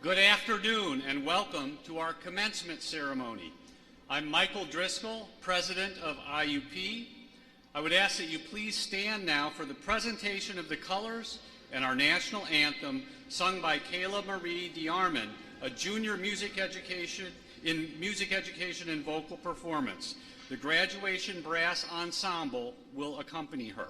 Good afternoon and welcome to our commencement ceremony. I'm Michael Driscoll, President of IUP. I would ask that you please stand now for the presentation of the colors and our national anthem sung by Kayla Marie DeArmond, a junior music education and vocal performance. The graduation brass ensemble will accompany her.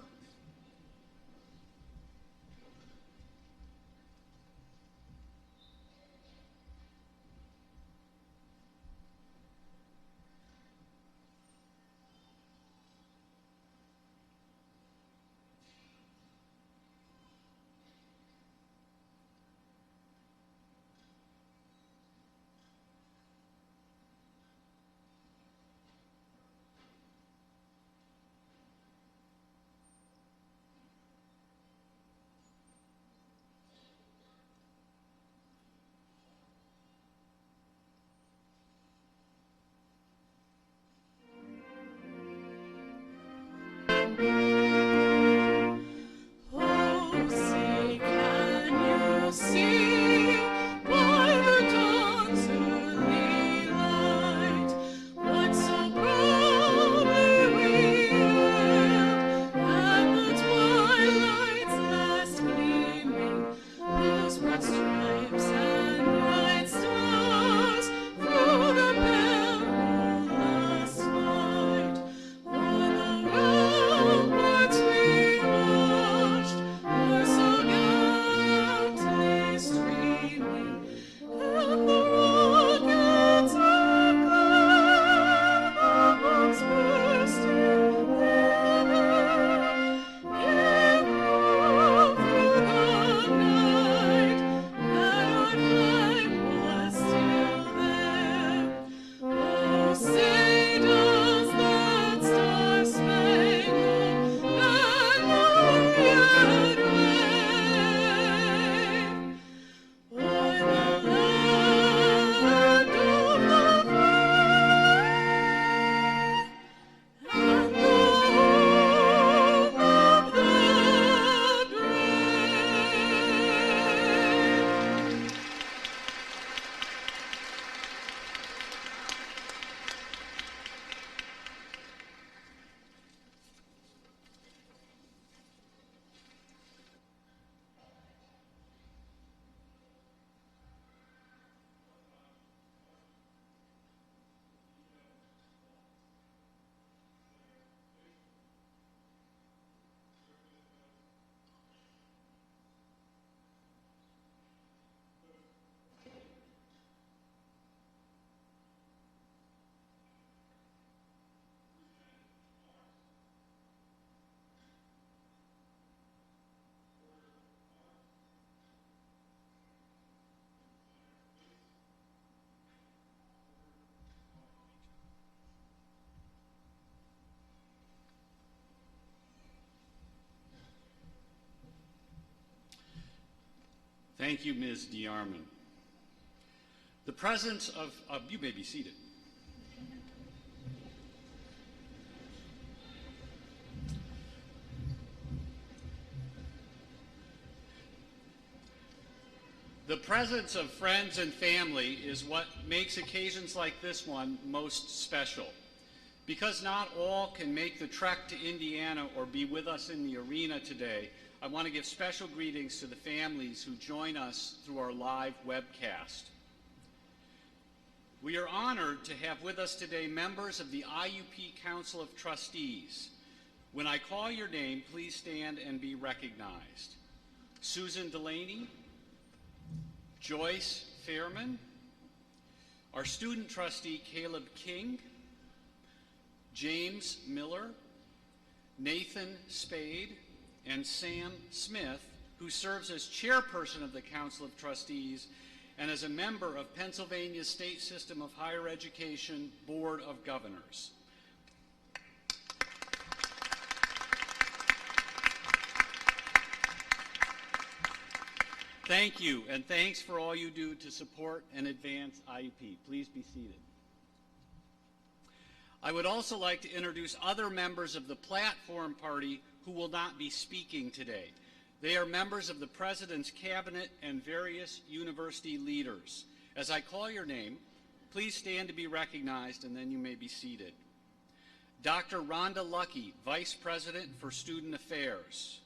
Thank you, Ms. DeArmond. The presence of, you may be seated. The presence of friends and family is what makes occasions like this one most special. Because not all can make the trek to Indiana or be with us in the arena today, I want to give special greetings to the families who join us through our live webcast. We are honored to have with us today members of the IUP Council of Trustees. When I call your name, please stand and be recognized. Susan Delaney, Joyce Fairman, our student trustee Caleb King, James Miller, Nathan Spade, and Sam Smith, who serves as chairperson of the Council of Trustees and as a member of Pennsylvania's State System of Higher Education Board of Governors. Thank you, and thanks for all you do to support and advance IUP. Please be seated. I would also like to introduce other members of the platform party who will not be speaking today. They are members of the President's Cabinet and various university leaders. As I call your name, please stand to be recognized, and then you may be seated. Dr. Rhonda Lucky, Vice President for Student Affairs.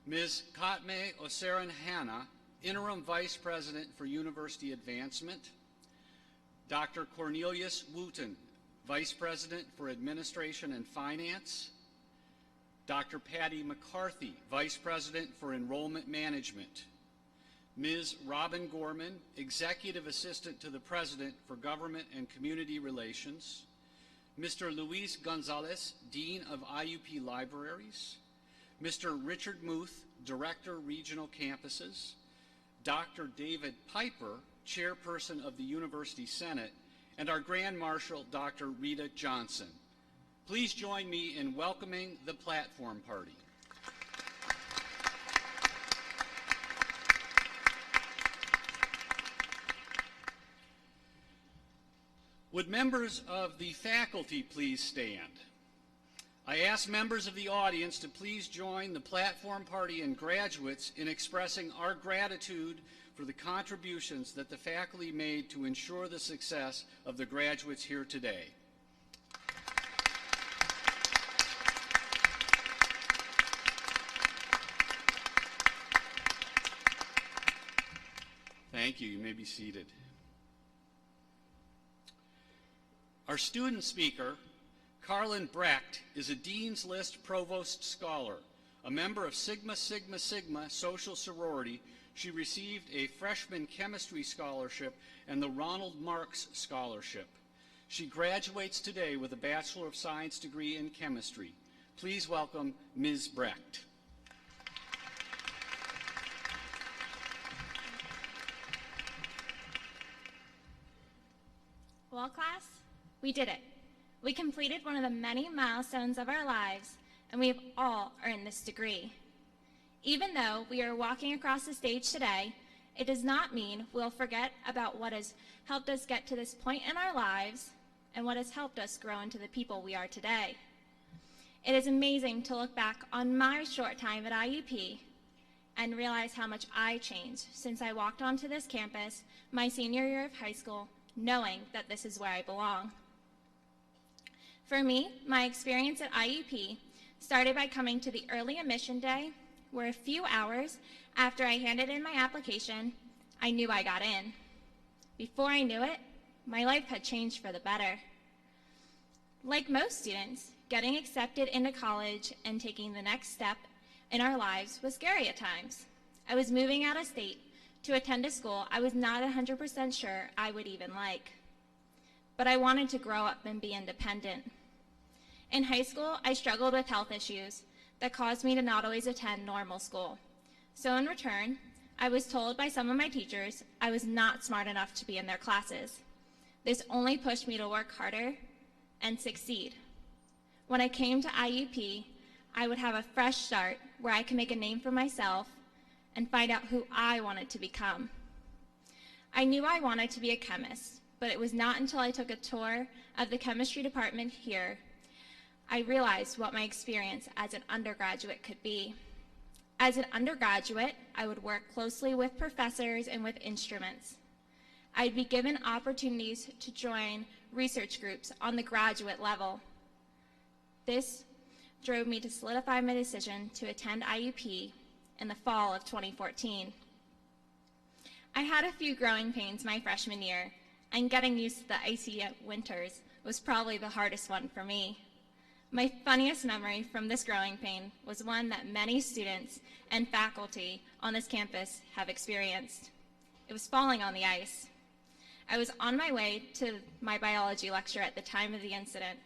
Ms. Katme Oseran Hanna, Interim Vice President for University Advancement. Dr. Cornelius Wooten, Vice President for Administration and Finance. Dr. Patty McCarthy, Vice President for Enrollment Management. Ms. Robin Gorman, Executive Assistant to the President for Government and Community Relations. Mr. Luis Gonzalez, Dean of IUP Libraries. Mr. Richard Muth, Director, Regional Campuses. Dr. David Piper, Chairperson of the University Senate, and our Grand Marshal, Dr. Rita Johnson. Please join me in welcoming the platform party. Would members of the faculty please stand? I ask members of the audience to please join the platform party and graduates in expressing our gratitude for the contributions that the faculty made to ensure the success of the graduates here today. Thank you. You may be seated. Our student speaker, Carlin Brecht, is a Dean's List Provost Scholar. A member of Sigma Sigma Sigma Social Sorority, she received a freshman chemistry scholarship and the Ronald Marks Scholarship. She graduates today with a Bachelor of Science degree in chemistry. Please welcome Ms. Brecht. Well, class, we did it. We completed one of the many milestones of our lives, and we have all earned this degree. Even though we are walking across the stage today, it does not mean we'll forget about what has helped us get to this point in our lives and what has helped us grow into the people we are today. It is amazing to look back on my short time at IUP and realize how much I changed since I walked onto this campus my senior year of high school, knowing that this is where I belong. For me, my experience at IUP started by coming to the early admission day, where a few hours after I handed in my application, I knew I got in. Before I knew it, my life had changed for the better. Like most students, getting accepted into college and taking the next step in our lives was scary at times. I was moving out of state to attend a school I was not 100% sure I would even like. But I wanted to grow up and be independent. In high school, I struggled with health issues that caused me to not always attend normal school. So in return, I was told by some of my teachers I was not smart enough to be in their classes. This only pushed me to work harder and succeed. When I came to IUP, I would have a fresh start where I could make a name for myself and find out who I wanted to become. I knew I wanted to be a chemist, but it was not until I took a tour of the chemistry department here I realized what my experience as an undergraduate could be. As an undergraduate, I would work closely with professors and with instruments. I'd be given opportunities to join research groups on the graduate level. This drove me to solidify my decision to attend IUP in the fall of 2014. I had a few growing pains my freshman year, and getting used to the icy winters was probably the hardest one for me. My funniest memory from this growing pain was one that many students and faculty on this campus have experienced. It was falling on the ice. I was on my way to my biology lecture at the time of the incident.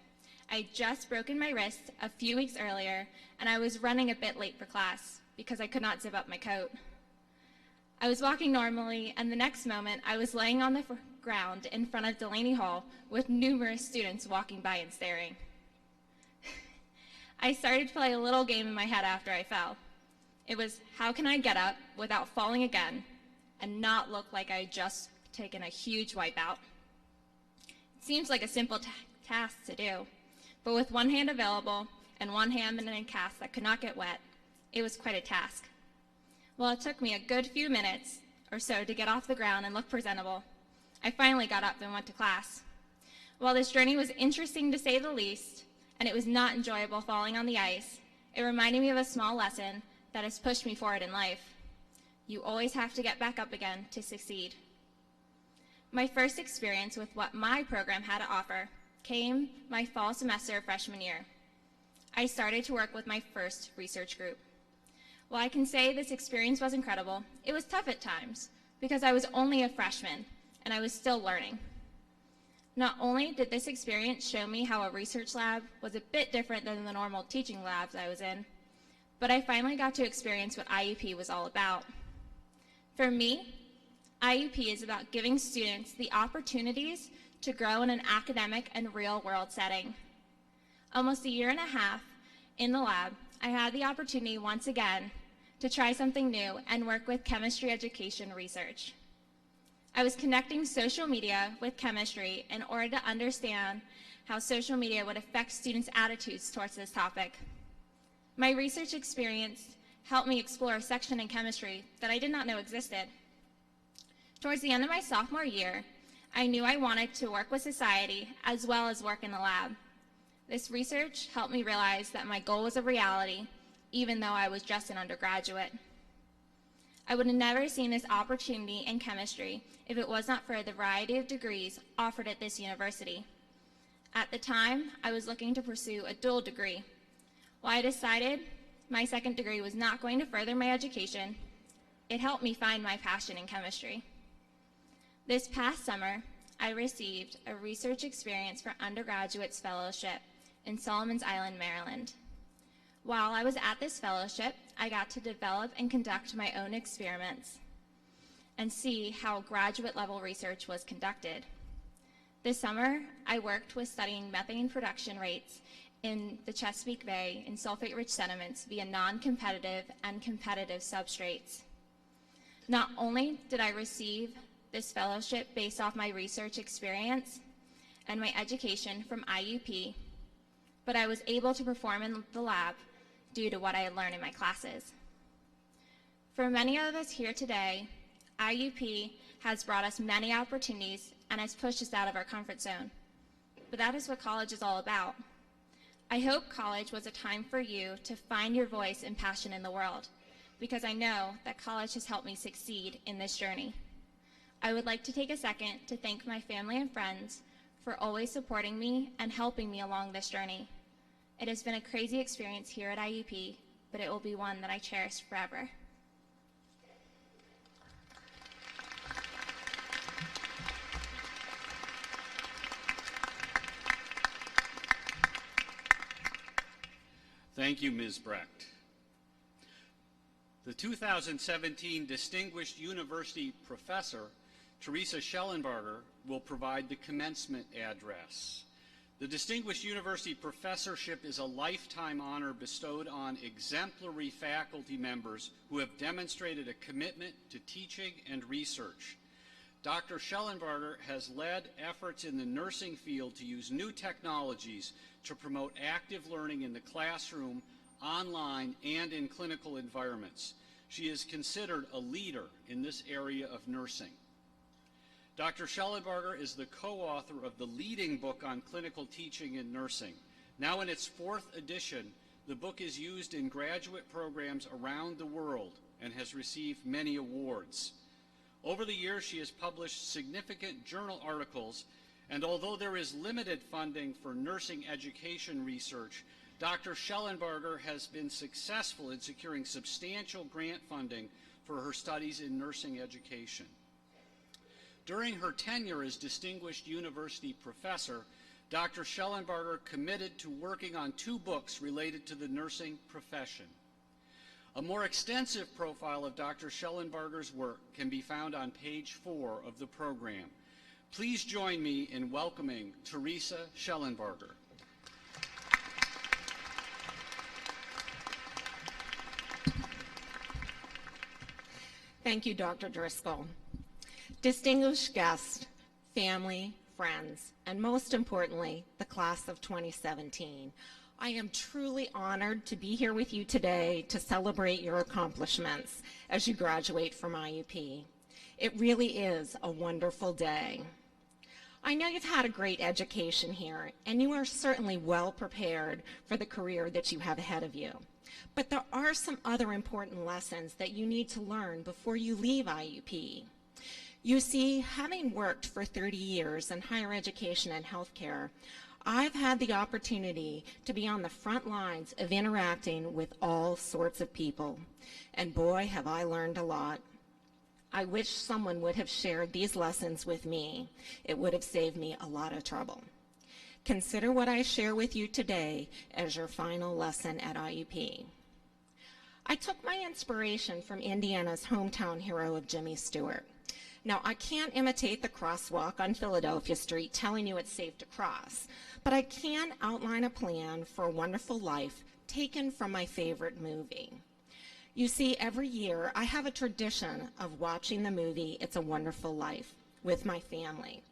I had just broken my wrist a few weeks earlier, and I was running a bit late for class because I could not zip up my coat. I was walking normally, and the next moment I was laying on the ground in front of Delaney Hall with numerous students walking by and staring. I started to play a little game in my head after I fell. It was, how can I get up without falling again and not look like I had just taken a huge wipeout? It seems like a simple task to do, but with one hand available and one hand in a cast that could not get wet, it was quite a task. Well, it took me a good few minutes or so to get off the ground and look presentable. I finally got up and went to class. While this journey was interesting to say the least, and it was not enjoyable falling on the ice, it reminded me of a small lesson that has pushed me forward in life. You always have to get back up again to succeed. My first experience with what my program had to offer came my fall semester of freshman year. I started to work with my first research group. While I can say this experience was incredible, it was tough at times because I was only a freshman and I was still learning. Not only did this experience show me how a research lab was a bit different than the normal teaching labs I was in, but I finally got to experience what IUP was all about. For me, IUP is about giving students the opportunities to grow in an academic and real-world setting. Almost a year and a half in the lab, I had the opportunity once again to try something new and work with chemistry education research. I was connecting social media with chemistry in order to understand how social media would affect students' attitudes towards this topic. My research experience helped me explore a section in chemistry that I did not know existed. Towards the end of my sophomore year, I knew I wanted to work with society as well as work in the lab. This research helped me realize that my goal was a reality, even though I was just an undergraduate. I would have never seen this opportunity in chemistry if it was not for the variety of degrees offered at this university. At the time, I was looking to pursue a dual degree. While I decided my second degree was not going to further my education, it helped me find my passion in chemistry. This past summer, I received a research experience for undergraduates fellowship in Solomons Island, Maryland. While I was at this fellowship, I got to develop and conduct my own experiments and see how graduate level research was conducted. This summer, I worked with studying methane production rates in the Chesapeake Bay in sulfate-rich sediments via non-competitive and competitive substrates. Not only did I receive this fellowship based off my research experience and my education from IUP, but I was able to perform in the lab due to what I had learned in my classes. For many of us here today, IUP has brought us many opportunities and has pushed us out of our comfort zone. But that is what college is all about. I hope college was a time for you to find your voice and passion in the world, because I know that college has helped me succeed in this journey. I would like to take a second to thank my family and friends for always supporting me and helping me along this journey. It has been a crazy experience here at IUP, but it will be one that I cherish forever. Thank you, Ms. Brecht. The 2017 Distinguished University Professor, Teresa Schellenberger, will provide the commencement address. The Distinguished University Professorship is a lifetime honor bestowed on exemplary faculty members who have demonstrated a commitment to teaching and research. Dr. Schellenberger has led efforts in the nursing field to use new technologies to promote active learning in the classroom, online, and in clinical environments. She is considered a leader in this area of nursing. Dr. Schellenberger is the co-author of the leading book on clinical teaching in nursing. Now in its 4th edition, the book is used in graduate programs around the world and has received many awards. Over the years, she has published significant journal articles, and although there is limited funding for nursing education research, Dr. Schellenberger has been successful in securing substantial grant funding for her studies in nursing education. During her tenure as Distinguished University Professor, Dr. Schellenberger committed to working on 2 books related to the nursing profession. A more extensive profile of Dr. Schellenberger's work can be found on page 4 of the program. Please join me in welcoming Teresa Schellenberger. Thank you, Dr. Driscoll. Distinguished guests, family, friends, and most importantly, the class of 2017, I am truly honored to be here with you today to celebrate your accomplishments as you graduate from IUP. It really is a wonderful day. I know you've had a great education here, and you are certainly well prepared for the career that you have ahead of you. But there are some other important lessons that you need to learn before you leave IUP. You see, having worked for 30 years in higher education and healthcare, I've had the opportunity to be on the front lines of interacting with all sorts of people. And boy, have I learned a lot. I wish someone would have shared these lessons with me. It would have saved me a lot of trouble. Consider what I share with you today as your final lesson at IUP. I took my inspiration from Indiana's hometown hero of Jimmy Stewart. Now, I can't imitate the crosswalk on Philadelphia Street telling you it's safe to cross, but I can outline a plan for a wonderful life taken from my favorite movie. You see, every year I have a tradition of watching the movie It's a Wonderful Life with my family.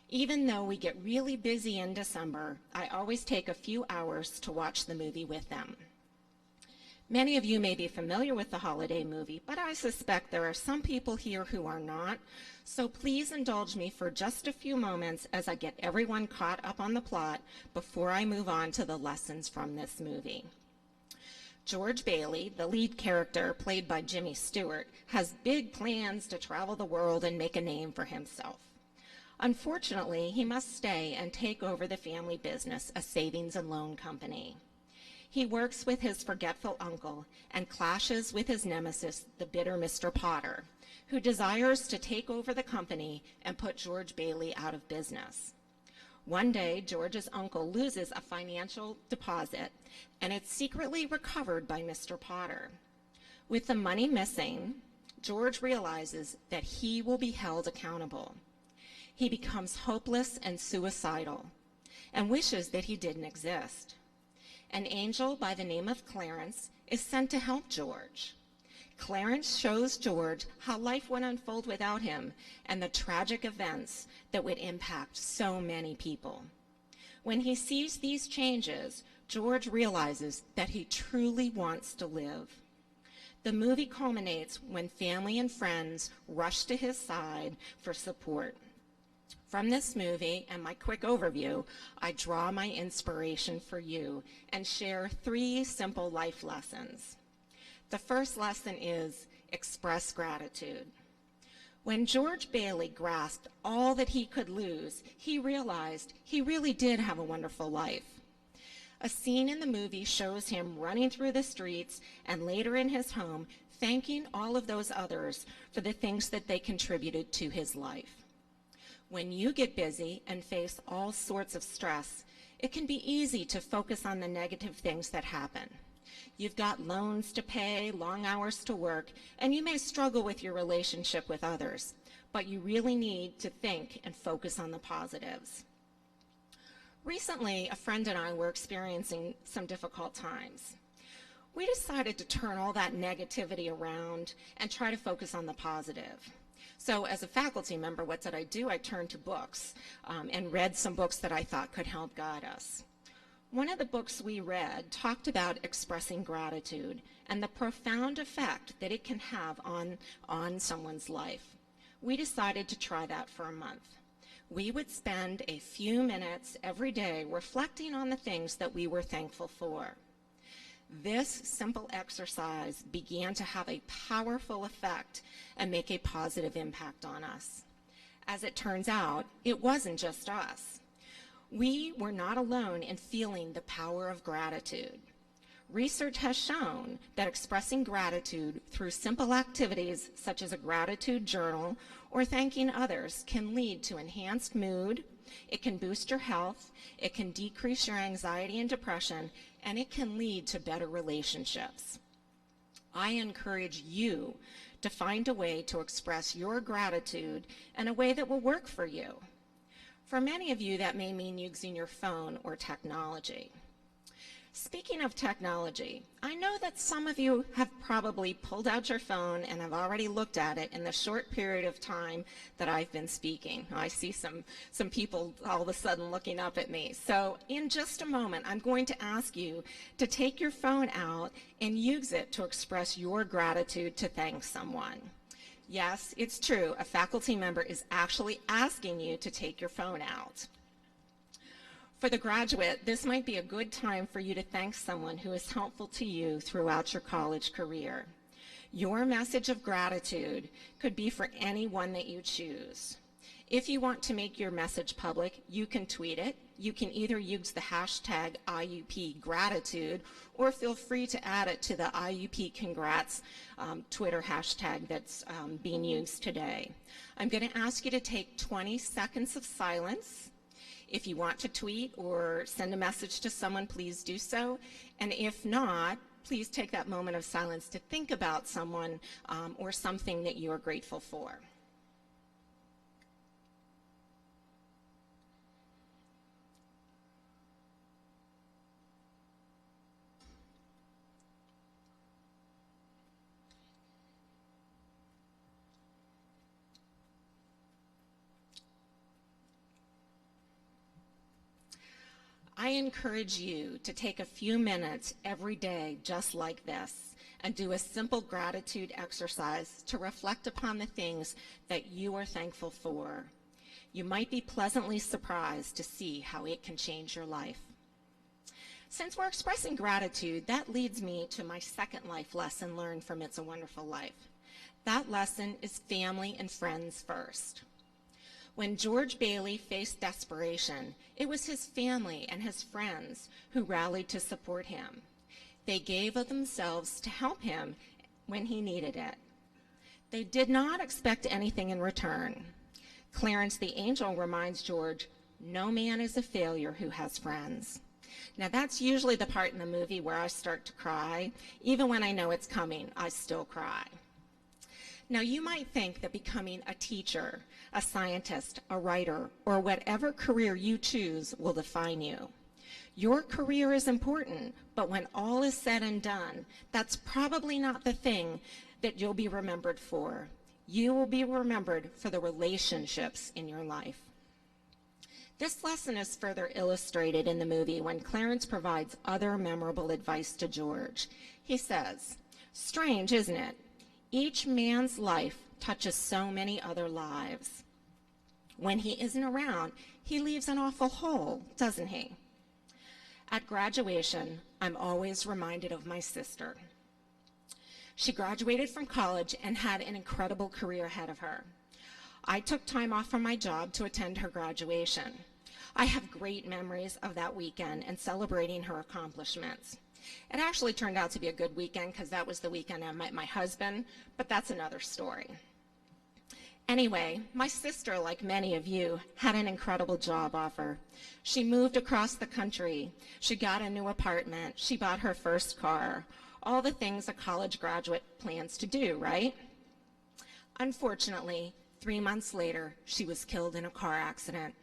Even though we get really busy in December, I always take a few hours to watch the movie with them. Many of you may be familiar with the holiday movie, but I suspect there are some people here who are not, so please indulge me for just a few moments as I get everyone caught up on the plot before I move on to the lessons from this movie. George Bailey, the lead character played by Jimmy Stewart, has big plans to travel the world and make a name for himself. Unfortunately, he must stay and take over the family business, a savings and loan company. He works with his forgetful uncle and clashes with his nemesis, the bitter Mr. Potter, who desires to take over the company and put George Bailey out of business. One day, George's uncle loses a financial deposit, and it's secretly recovered by Mr. Potter. With the money missing, George realizes that he will be held accountable. He becomes hopeless and suicidal and wishes that he didn't exist. An angel by the name of Clarence is sent to help George. Clarence shows George how life would unfold without him and the tragic events that would impact so many people. When he sees these changes, George realizes that he truly wants to live. The movie culminates when family and friends rush to his side for support. From this movie and my quick overview, I draw my inspiration for you and share 3 simple life lessons. The first lesson is express gratitude. When George Bailey grasped all that he could lose, he realized he really did have a wonderful life. A scene in the movie shows him running through the streets and later in his home, thanking all of those others for the things that they contributed to his life. When you get busy and face all sorts of stress, it can be easy to focus on the negative things that happen. You've got loans to pay, long hours to work, and you may struggle with your relationship with others, but you really need to think and focus on the positives. Recently, a friend and I were experiencing some difficult times. We decided to turn all that negativity around and try to focus on the positive. So as a faculty member, what did I do? I turned to books and read some books that I thought could help guide us. One of the books we read talked about expressing gratitude and the profound effect that it can have on someone's life. We decided to try that for a month. We would spend a few minutes every day reflecting on the things that we were thankful for. This simple exercise began to have a powerful effect and make a positive impact on us. As it turns out, it wasn't just us. We were not alone in feeling the power of gratitude. Research has shown that expressing gratitude through simple activities such as a gratitude journal or thanking others can lead to enhanced mood, it can boost your health, it can decrease your anxiety and depression, and it can lead to better relationships. I encourage you to find a way to express your gratitude in a way that will work for you. For many of you, that may mean using your phone or technology. Speaking of technology, I know that some of you have probably pulled out your phone and have already looked at it in the short period of time that I've been speaking. I see some people all of a sudden looking up at me. So in just a moment, I'm going to ask you to take your phone out and use it to express your gratitude to thank someone. Yes, it's true. A faculty member is actually asking you to take your phone out. For the graduate, this might be a good time for you to thank someone who is helpful to you throughout your college career. Your message of gratitude could be for anyone that you choose. If you want to make your message public, you can tweet it. You can either use the hashtag IUP gratitude or feel free to add it to the IUP Congrats Twitter hashtag that's being used today. I'm going to ask you to take 20 seconds of silence. If you want to tweet or send a message to someone, please do so. And if not, please take that moment of silence to think about someone or something that you are grateful for. I encourage you to take a few minutes every day just like this and do a simple gratitude exercise to reflect upon the things that you are thankful for. You might be pleasantly surprised to see how it can change your life. Since we're expressing gratitude, that leads me to my second life lesson learned from It's a Wonderful Life. That lesson is family and friends first. When George Bailey faced desperation, it was his family and his friends who rallied to support him. They gave of themselves to help him when he needed it. They did not expect anything in return. Clarence the angel reminds George, "No man is a failure who has friends." Now that's usually the part in the movie where I start to cry. Even when I know it's coming, I still cry. Now you might think that becoming a teacher, a scientist, a writer, or whatever career you choose will define you. Your career is important, but when all is said and done, that's probably not the thing that you'll be remembered for. You will be remembered for the relationships in your life. This lesson is further illustrated in the movie when Clarence provides other memorable advice to George. He says, "Strange, isn't it? Each man's life touches so many other lives. When he isn't around, he leaves an awful hole, doesn't he?" At graduation, I'm always reminded of my sister. She graduated from college and had an incredible career ahead of her. I took time off from my job to attend her graduation. I have great memories of that weekend and celebrating her accomplishments. It actually turned out to be a good weekend because that was the weekend I met my husband, but that's another story. Anyway, my sister, like many of you, had an incredible job offer. She moved across the country. She got a new apartment. She bought her first car. All the things a college graduate plans to do, right? Unfortunately, 3 months later, she was killed in a car accident.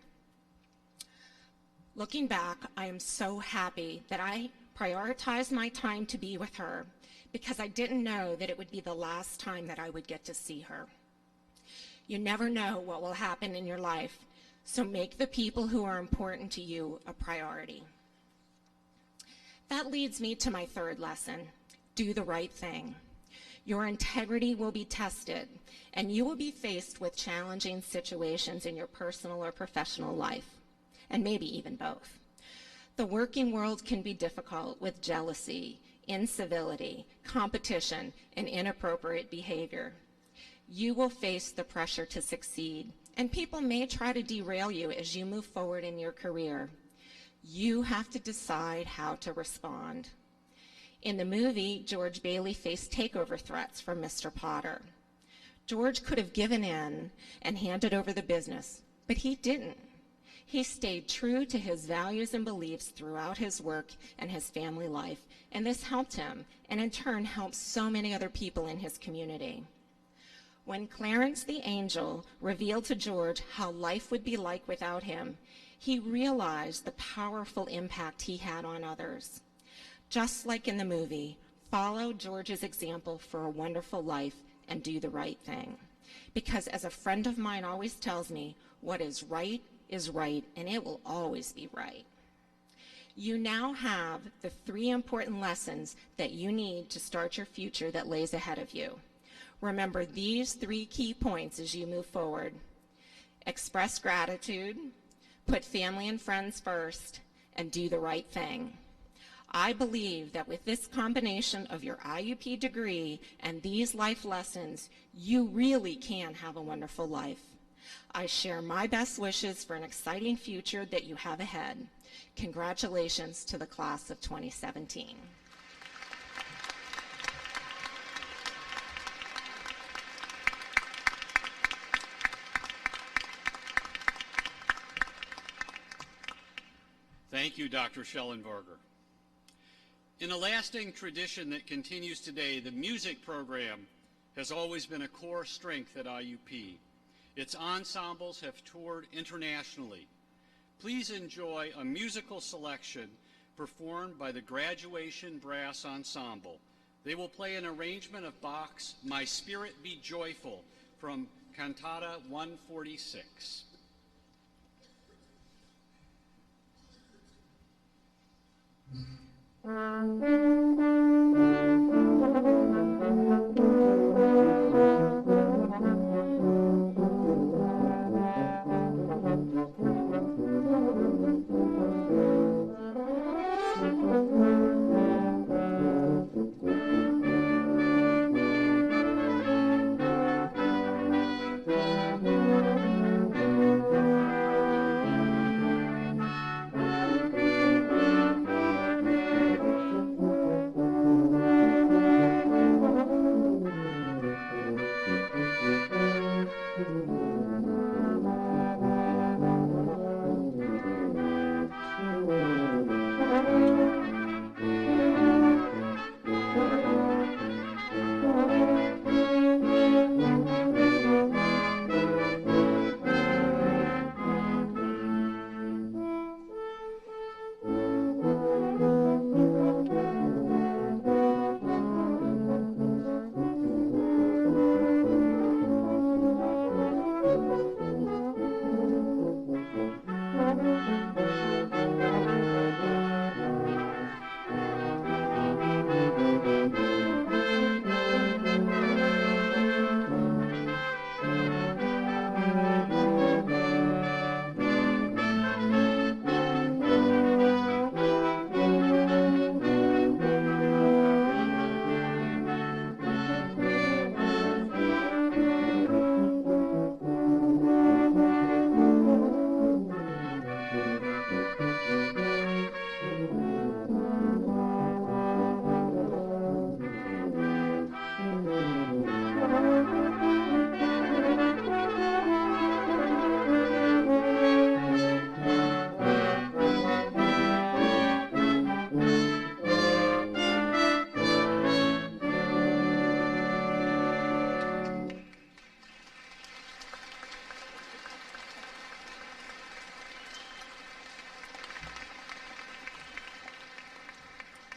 Looking back, I am so happy that I prioritized my time to be with her because I didn't know that it would be the last time that I would get to see her. You never know what will happen in your life, so make the people who are important to you a priority. That leads me to my third lesson, do the right thing. Your integrity will be tested, and you will be faced with challenging situations in your personal or professional life, and maybe even both. The working world can be difficult with jealousy, incivility, competition, and inappropriate behavior. You will face the pressure to succeed, and people may try to derail you as you move forward in your career. You have to decide how to respond. In the movie, George Bailey faced takeover threats from Mr. Potter. George could have given in and handed over the business, but he didn't. He stayed true to his values and beliefs throughout his work and his family life, and this helped him, and in turn helped so many other people in his community. When Clarence the angel revealed to George how life would be like without him, he realized the powerful impact he had on others. Just like in the movie, follow George's example for a wonderful life and do the right thing. Because as a friend of mine always tells me, what is right, and it will always be right. You now have the 3 important lessons that you need to start your future that lays ahead of you. Remember these 3 key points as you move forward. Express gratitude, put family and friends first, and do the right thing. I believe that with this combination of your IUP degree and these life lessons, you really can have a wonderful life. I share my best wishes for an exciting future that you have ahead. Congratulations to the class of 2017. Thank you, Dr. Schellenberger. In a lasting tradition that continues today, the music program has always been a core strength at IUP. Its ensembles have toured internationally. Please enjoy a musical selection performed by the Graduation Brass Ensemble. They will play an arrangement of Bach's My Spirit Be Joyful from Cantata 146.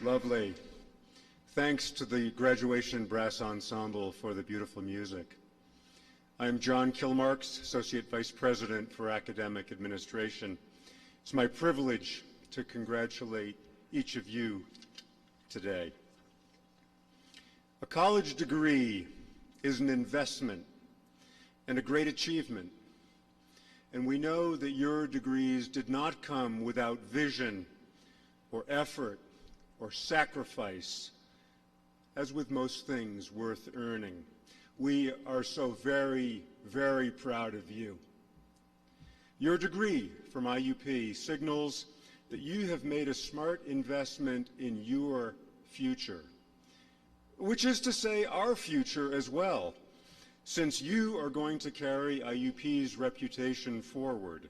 Lovely. Thanks to the Graduation Brass Ensemble for the beautiful music. I'm John Kilmarks, Associate Vice President for Academic Administration. It's my privilege to congratulate each of you today. A college degree is an investment and a great achievement, and we know that your degrees did not come without vision or effort or sacrifice, as with most things worth earning. We are so very, very proud of you. Your degree from IUP signals that you have made a smart investment in your future, which is to say our future as well, since you are going to carry IUP's reputation forward.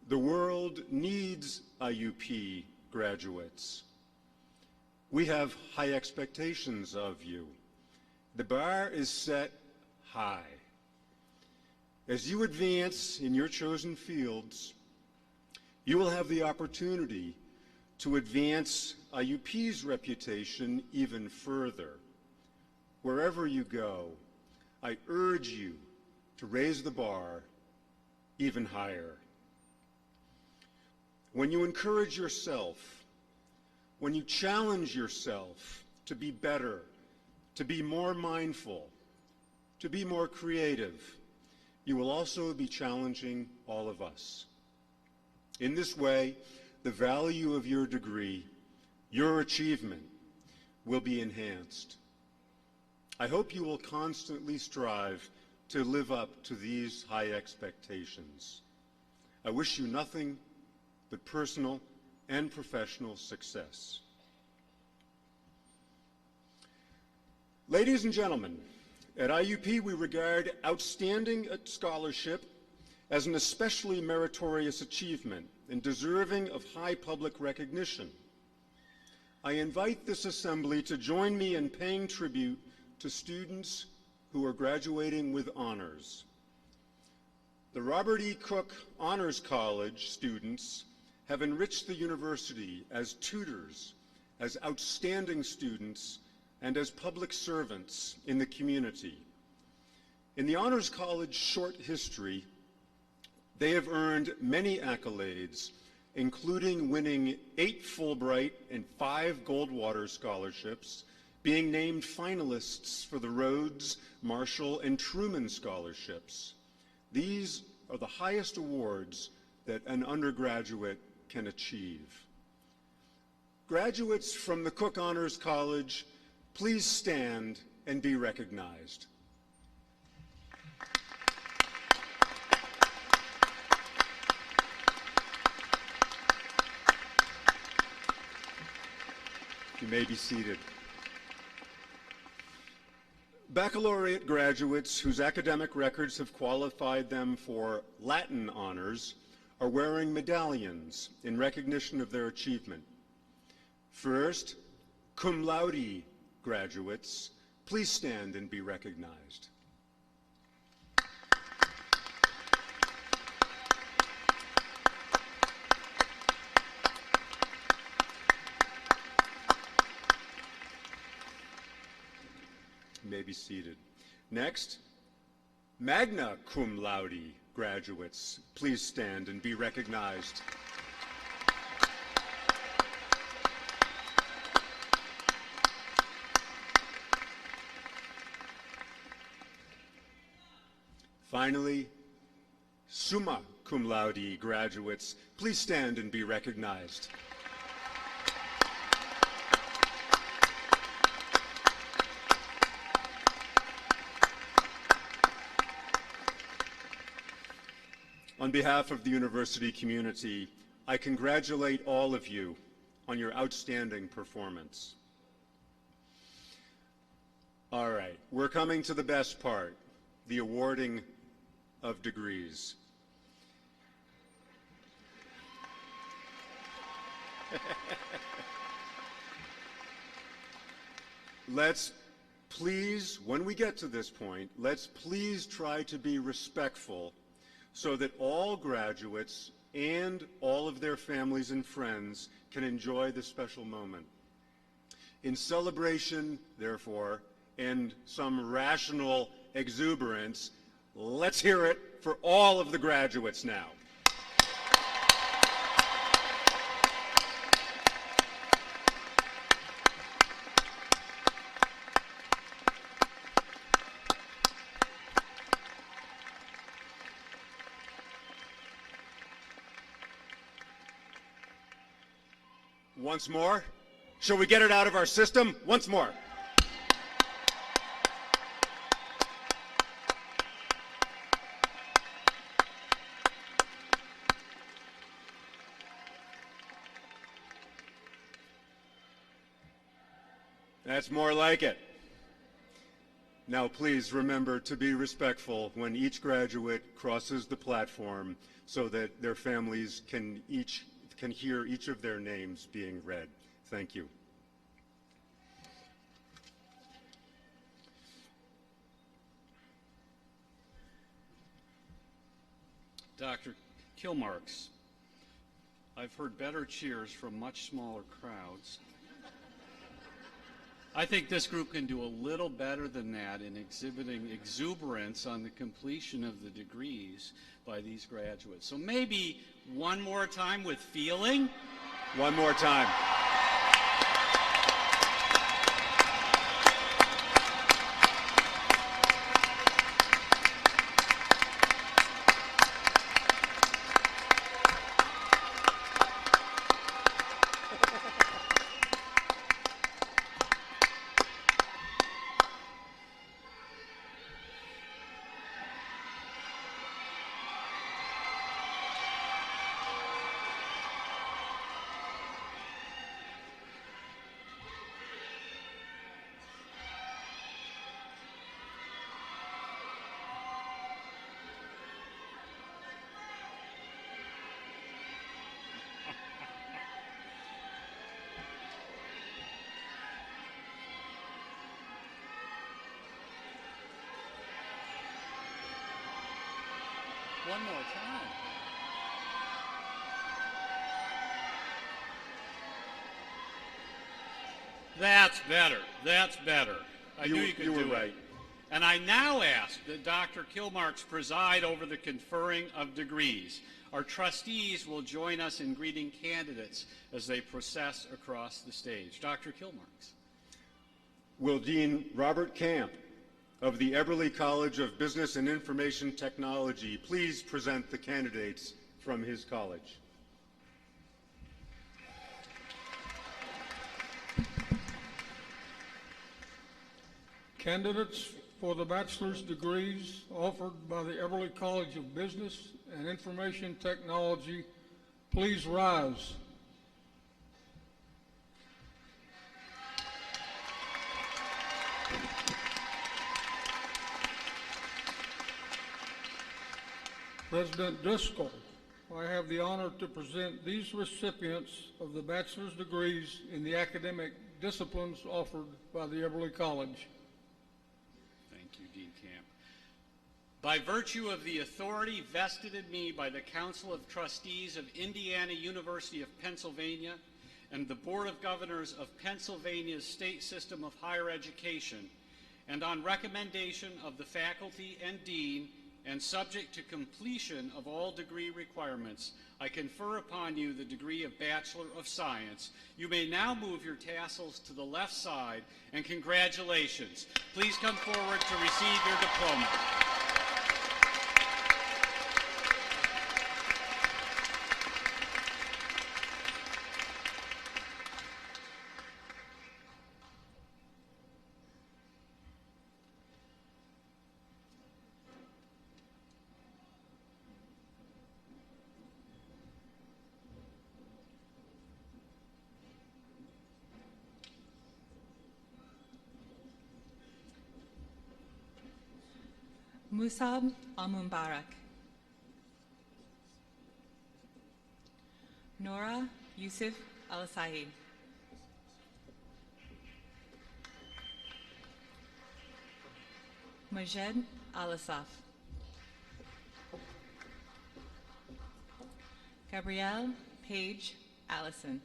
The world needs IUP graduates. We have high expectations of you. The bar is set high. As you advance in your chosen fields, you will have the opportunity to advance IUP's reputation even further. Wherever you go, I urge you to raise the bar even higher. When you encourage yourself, when you challenge yourself to be better, to be more mindful, to be more creative, you will also be challenging all of us. In this way, the value of your degree, your achievement, will be enhanced. I hope you will constantly strive to live up to these high expectations. I wish you nothing but personal and professional success. Ladies and gentlemen, at IUP we regard outstanding scholarship as an especially meritorious achievement and deserving of high public recognition. I invite this assembly to join me in paying tribute to students who are graduating with honors. The Robert E. Cook Honors College students have enriched the university as tutors, as outstanding students, and as public servants in the community. In the Honors College short history, they have earned many accolades, including winning 8 Fulbright and 5 Goldwater scholarships, being named finalists for the Rhodes, Marshall, and Truman scholarships. These are the highest awards that an undergraduate can achieve. Graduates from the Cook Honors College, please stand and be recognized. You may be seated. Baccalaureate graduates whose academic records have qualified them for Latin honors are wearing medallions in recognition of their achievement. First, cum laude graduates, please stand and be recognized. You may be seated. Next, magna cum laude graduates, please stand and be recognized. Finally, summa cum laude graduates, please stand and be recognized. On behalf of the university community, I congratulate all of you on your outstanding performance. All right, we're coming to the best part, the awarding of degrees. Let's please, when we get to this point, let's please try to be respectful so that all graduates and all of their families and friends can enjoy this special moment. In celebration, therefore, and some rational exuberance, let's hear it for all of the graduates now. Once more. Shall we get it out of our system? Once more. That's more like it. Now please remember to be respectful when each graduate crosses the platform so that their families can hear each of their names being read. Thank you. Dr. Kilmarks, I've heard better cheers from much smaller crowds. I think this group can do a little better than that in exhibiting exuberance on the completion of the degrees by these graduates. So maybe one more time with feeling. One more time. One more time. That's better. That's better. I knew you could you were do it. right. And I now ask that Dr. Kilmarks preside over the conferring of degrees. Our trustees will join us in greeting candidates as they process across the stage. Dr. Kilmarks. Will Dean Robert Camp of the Eberly College of Business and Information Technology please present the candidates from his college? Candidates for the bachelor's degrees offered by the Eberly College of Business and Information Technology, please rise. President Driscoll, I have the honor to present these recipients of the bachelor's degrees in the academic disciplines offered by the Eberly College. Thank you, Dean Camp. By virtue of the authority vested in me by the Council of Trustees of Indiana University of Pennsylvania and the Board of Governors of Pennsylvania's State System of Higher Education, and on recommendation of the faculty and dean, and subject to completion of all degree requirements, I confer upon you the degree of Bachelor of Science. You may now move your tassels to the left side, and congratulations. Please come forward to receive your diploma. Musab Al-Mubarak, Nora Yusuf Al-Sahi, Majed Al-Asaf, Gabrielle Page Allison,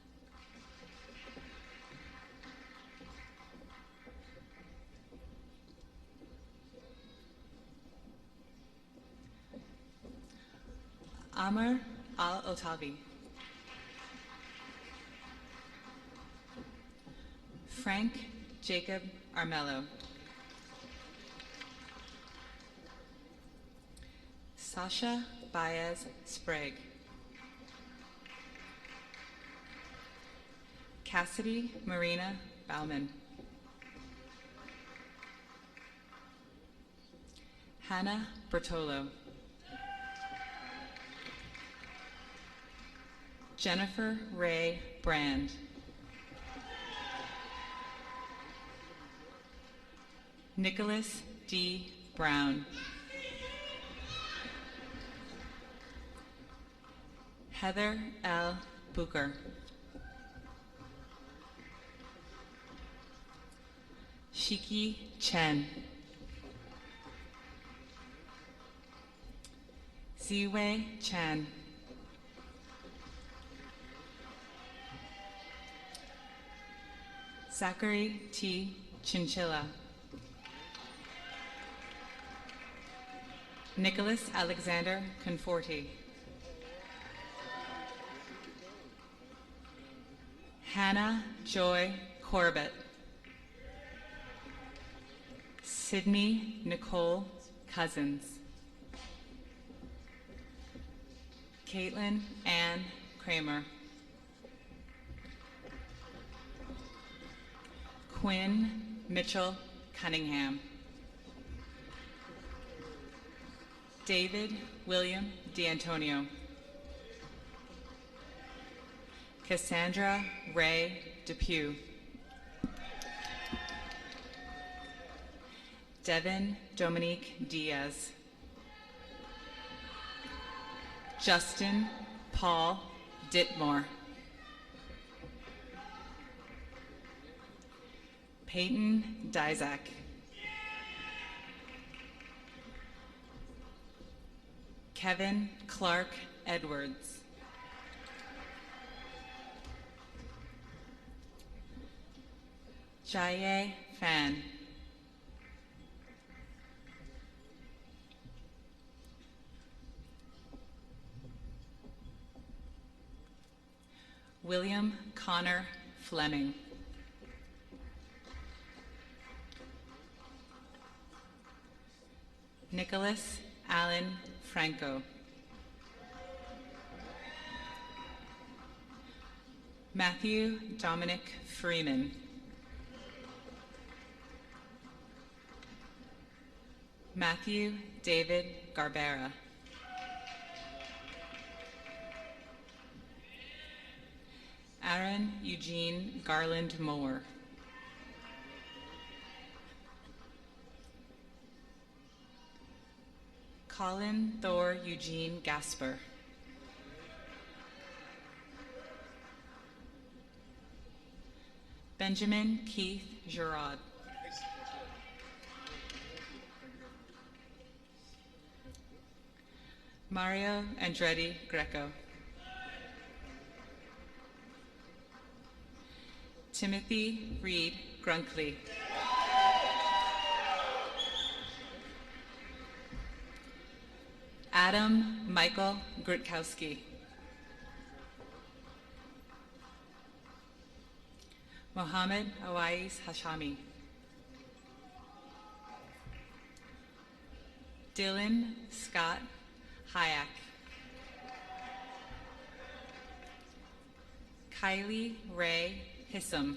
Amr Al-Otavi, Frank Jacob Armello, Sasha Baez Sprague, Cassidy Marina Bauman, Hannah Bertolo, Jennifer Ray Brand, Nicholas D. Brown, Heather L. Booker, Shiki Chen, Ziwei Chan, Zachary T. Chinchilla. Nicholas Alexander Conforti. Hannah Joy Corbett. Sydney Nicole Cousins. Caitlin Ann Kramer. Quinn Mitchell Cunningham. David William D'Antonio. Cassandra Ray Depew. Devin Dominique Diaz. Justin Paul Ditmore. Peyton Dizak. Kevin Clark Edwards. Jaye Fan. William Connor Fleming. Nicholas Allen Franco. Matthew Dominic Freeman. Matthew David Garbera. Aaron Eugene Garland Moore. Colin Thor Eugene Gasper. Benjamin Keith Girard. Mario Andretti Greco. Timothy Reed Grunkley. Adam Michael Grutkowski. Mohammed Awais Hashami. Dylan Scott Hayak. Kylie Ray Hissam.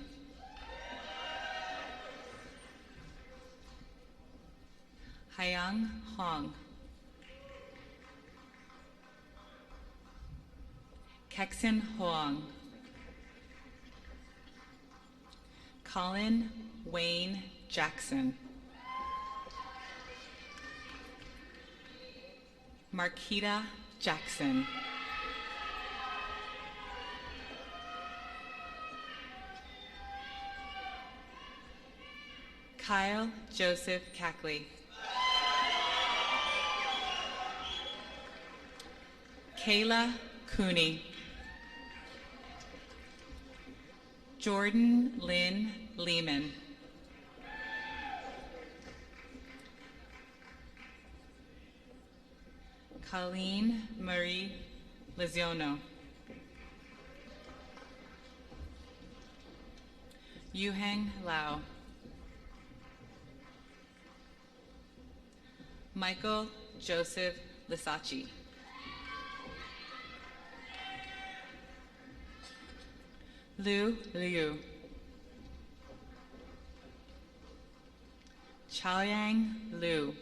Hyung Hong. Kexon Huang. Colin Wayne Jackson. Marquita Jackson. Kyle Joseph Cackley. Kayla Cooney. Jordan Lynn Lehman. Colleen Marie Liziono. Yuheng Lau. Michael Joseph Lisacci. Lu Liu. Chaoyang Liu.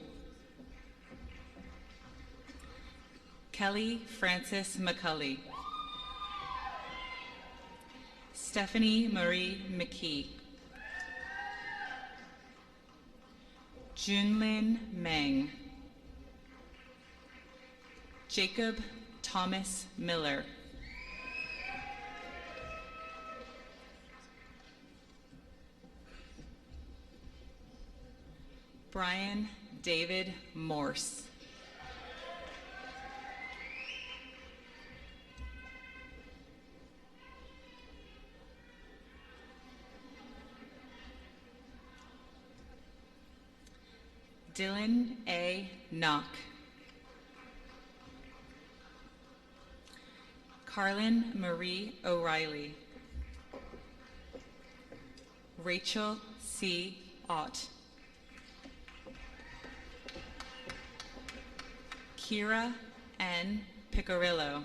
Kelly Francis McCulley. Stephanie Marie McKee. Junlin Meng. Jacob Thomas Miller. Brian David Morse. Dylan A. Knock. Carlin Marie O'Reilly. Rachel C. Ott. Kira N. Picarillo.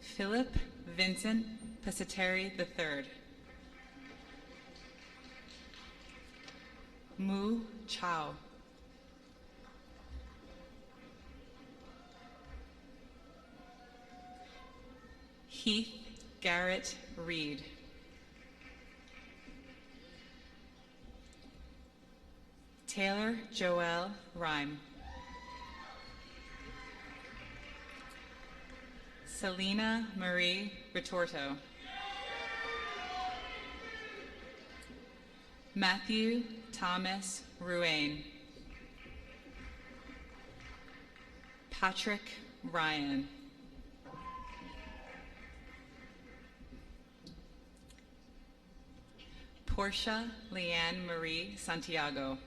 Philip Vincent Pasateri III. Mu Chao. Heath Garrett Reed. Taylor Joelle Rhyme. Selena Marie Retorto. Matthew Thomas Ruane. Patrick Ryan. Portia Leanne Marie Santiago.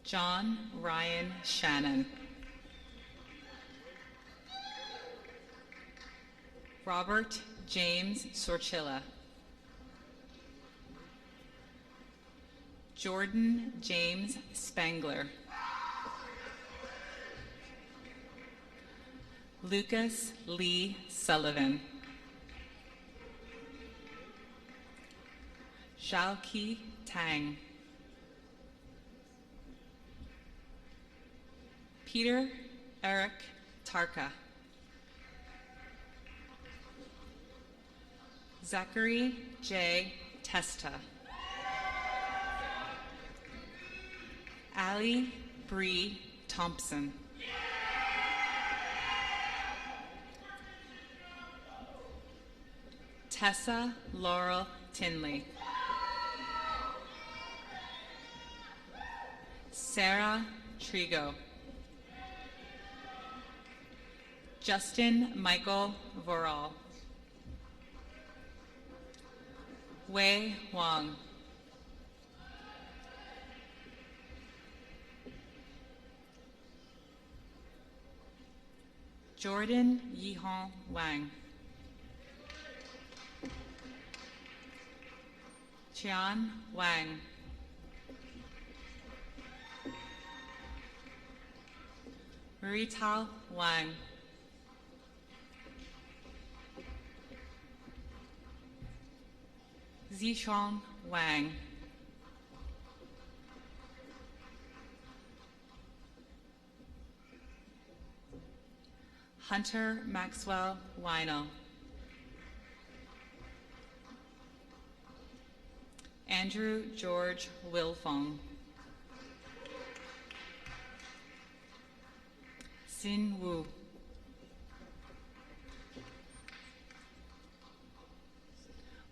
John Ryan Shannon. Robert James Sorchilla. Jordan James Spangler. Lucas Lee Sullivan. Xiaoqi Tang. Peter Eric Tarka. Zachary J. Testa. Allie Bree Thompson. Tessa Laurel Tinley. Sarah Trigo. Justin Michael Voral. Wei Wang. Jordan Yihong Wang. Qian Wang. Maritao Wang. Zishuang Wang. Hunter Maxwell Weinel. Andrew George Wilfong. Xin Wu.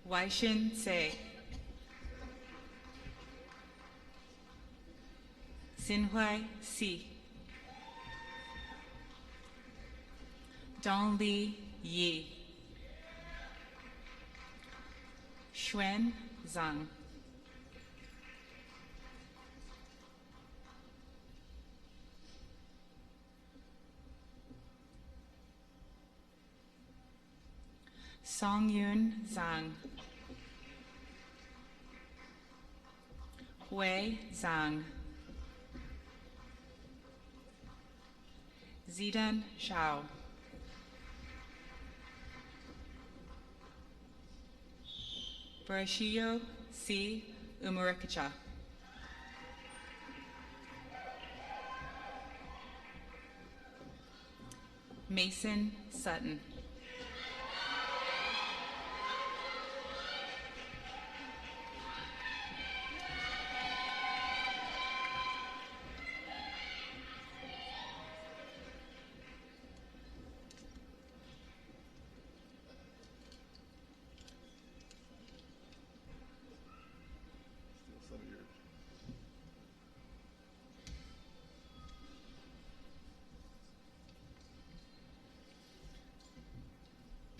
Waixin Sei. Xinhui Si. Dongli Yi. Xuan Zhang. Songyun Zhang. Hui Zhang. Zidan Zhao. Brashio C. Umurikacha. Mason Sutton.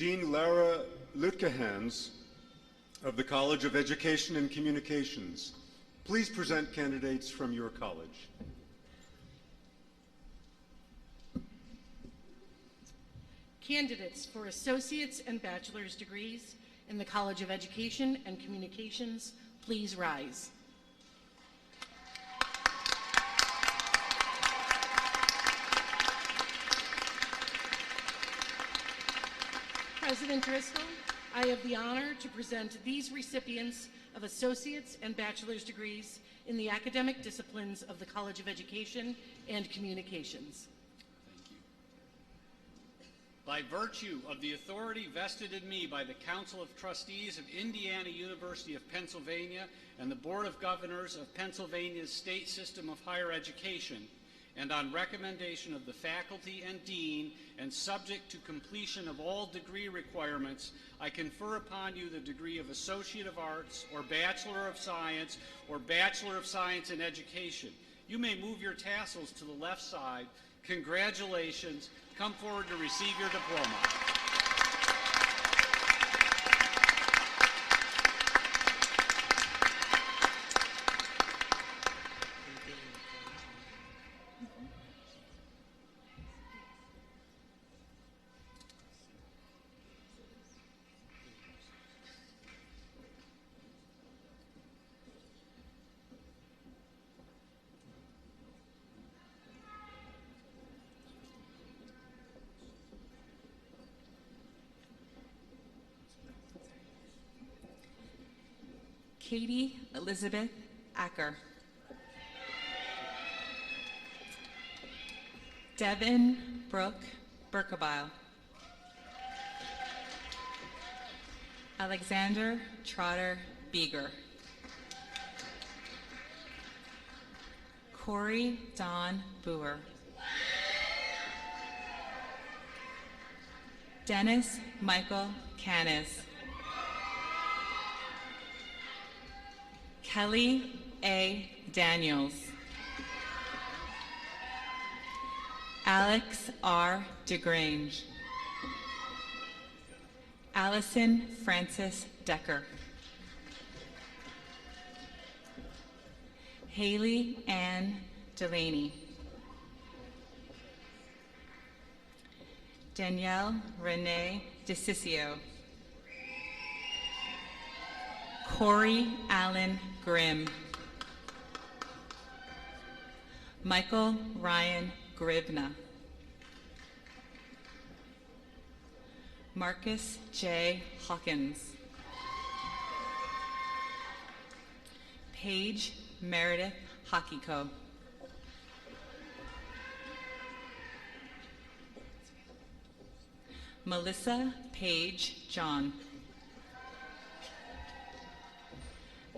Dean Lara Lutkehans of the College of Education and Communications. Please present candidates from your college. Candidates for associate's and bachelor's degrees in the College of Education and Communications, please rise. President Driscoll, I have the honor to present these recipients of associate's and bachelor's degrees in the academic disciplines of the College of Education and Communications. Thank you. By virtue of the authority vested in me by the Council of Trustees of Indiana University of Pennsylvania and the Board of Governors of Pennsylvania's State System of Higher Education, and on recommendation of the faculty and dean, and subject to completion of all degree requirements, I confer upon you the degree of Associate of Arts, or Bachelor of Science, or Bachelor of Science in Education. You may move your tassels to the left side. Congratulations. Come forward to receive your diploma. Katie Elizabeth Acker. Devin Brooke Berkebile. Alexander Trotter Beeger. Corey Don Boer. Dennis Michael Canis. Kelly A. Daniels. Alex R. DeGrange. Allison Francis Decker. Haley Ann Delaney. Danielle Renee DeCiccio. Corey Allen Grimm. Michael Ryan Gribna. Marcus J. Hawkins. Paige Meredith Hakiko. Melissa Paige John.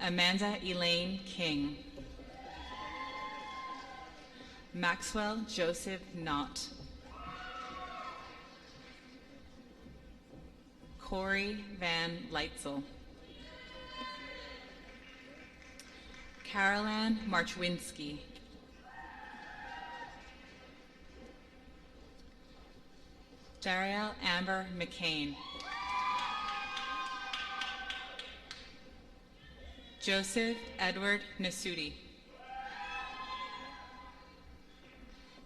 Amanda Elaine King. Maxwell Joseph Knott. Corey Van Leitzel. Caroline Marchwinski. Dariel Amber McCain. Joseph Edward Nasuti.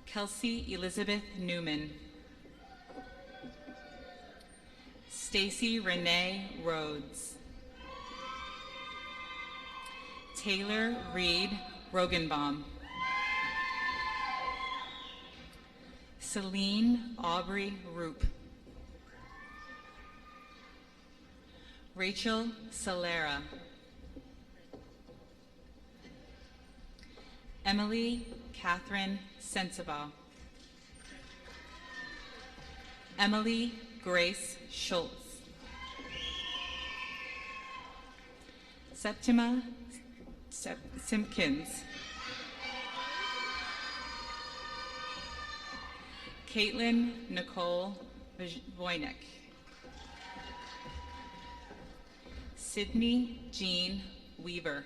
Kelsey Elizabeth Newman. Stacy Renee Rhodes. Taylor Reed Rogenbaum. Celine Aubrey Roop. Rachel Solera. Emily Catherine Sensabaugh. Emily Grace Schultz. Septima Simpkins. Caitlin Nicole Voynick. Sydney Jean Weaver.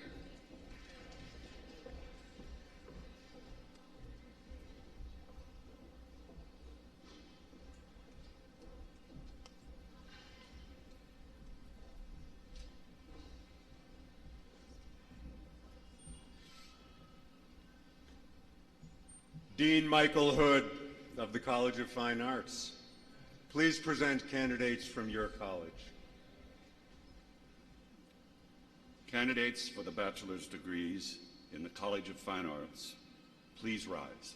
Dean Michael Hood of the College of Fine Arts. Please present candidates from your college. Candidates for the bachelor's degrees in the College of Fine Arts, please rise.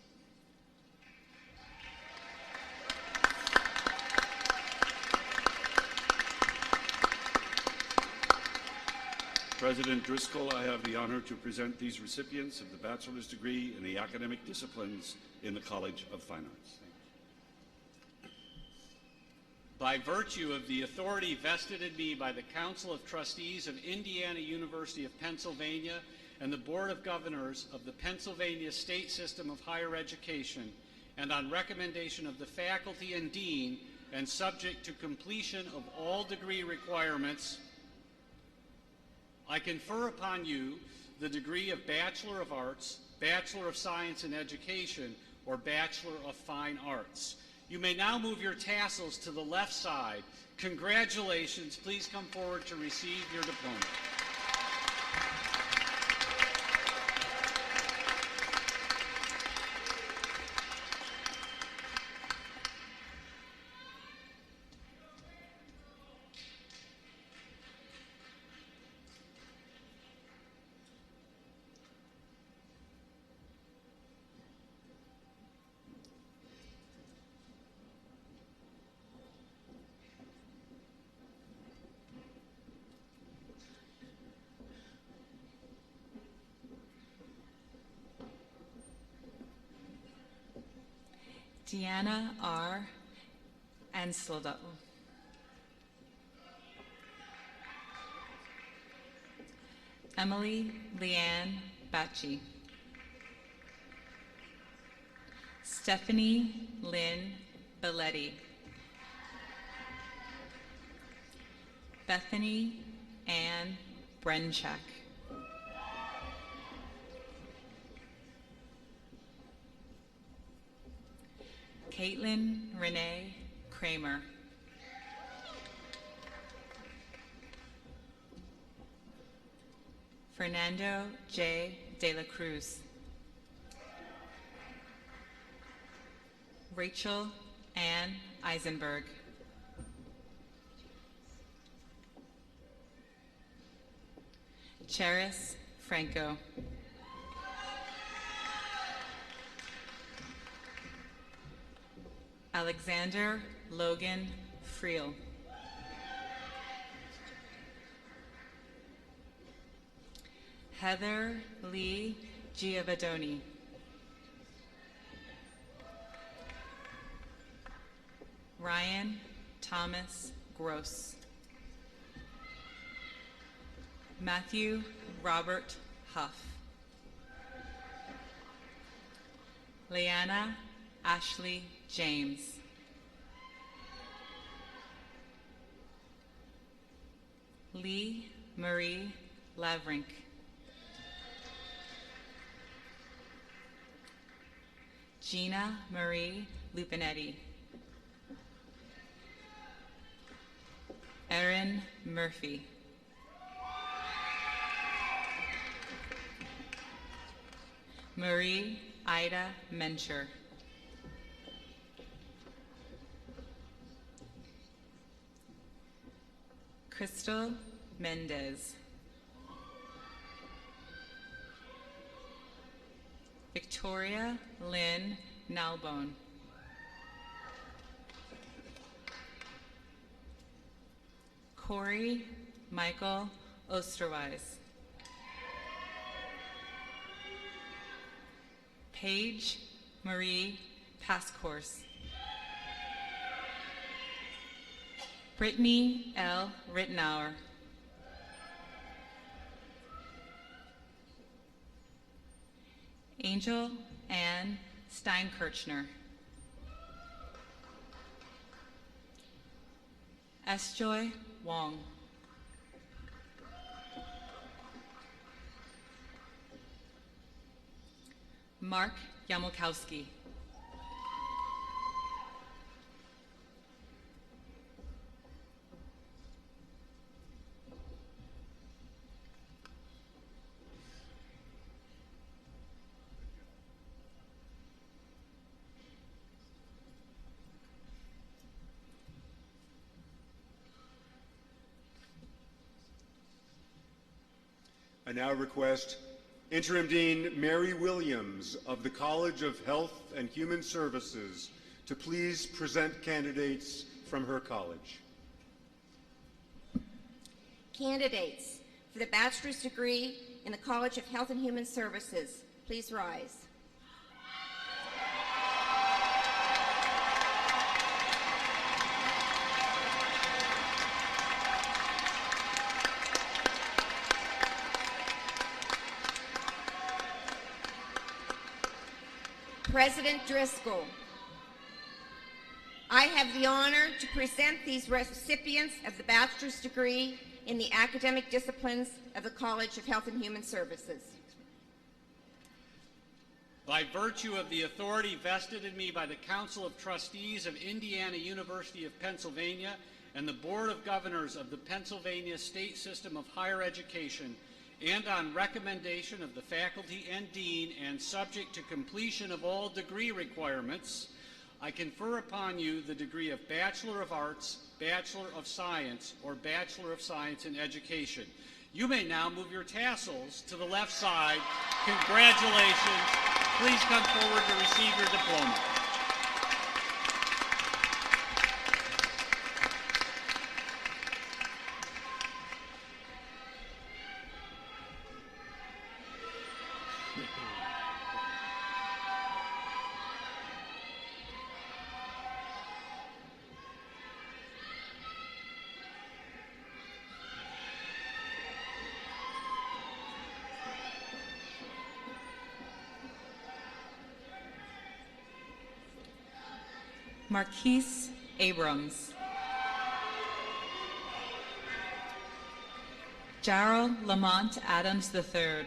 President Driscoll, I have the honor to present these recipients of the bachelor's degree in the academic disciplines in the College of Fine Arts. By virtue of the authority vested in me by the Council of Trustees of Indiana University of Pennsylvania and the Board of Governors of the Pennsylvania State System of Higher Education, and on recommendation of the faculty and dean, and subject to completion of all degree requirements, I confer upon you the degree of Bachelor of Arts, Bachelor of Science in Education, or Bachelor of Fine Arts. You may now move your tassels to the left side. Congratulations. Please come forward to receive your diploma. Deanna R. Anseldo. Emily Leanne Bacci. Stephanie Lynn Belletti. Bethany Ann Brenchak. Caitlin Renee Kramer. Fernando J. De La Cruz. Rachel Ann Eisenberg. Charis Franco. Alexander Logan Friel. Heather Lee Giovadoni. Ryan Thomas Gross. Matthew Robert Huff. Leanna Ashley James. Lee Marie Lavrink. Gina Marie Lupinetti. Erin Murphy. Marie Ida Mencher. Crystal Mendez. Victoria Lynn Nalbone. Corey Michael Osterweiss. Paige Marie Pascourse. Brittany L. Rittenauer. Angel Ann Steinkirchner. S-Joy Wong. Mark Yamulkowski. now request Interim Dean Mary Williams of the College of Health and Human Services to please present candidates from her college. Candidates for the bachelor's degree in the College of Health and Human Services, please rise. President Driscoll, I have the honor to present these recipients of the bachelor's degree in the academic disciplines of the College of Health and Human Services. By virtue of the authority vested in me by the Council of Trustees of Indiana University of Pennsylvania and the Board of Governors of the Pennsylvania State System of Higher Education, and on recommendation of the faculty and dean and subject to completion of all degree requirements, I confer upon you the degree of Bachelor of Arts, Bachelor of Science, or Bachelor of Science in Education. You may now move your tassels to the left side. Congratulations. Please come forward to receive your diploma. Marquise Abrams. Jarrell Lamont Adams III.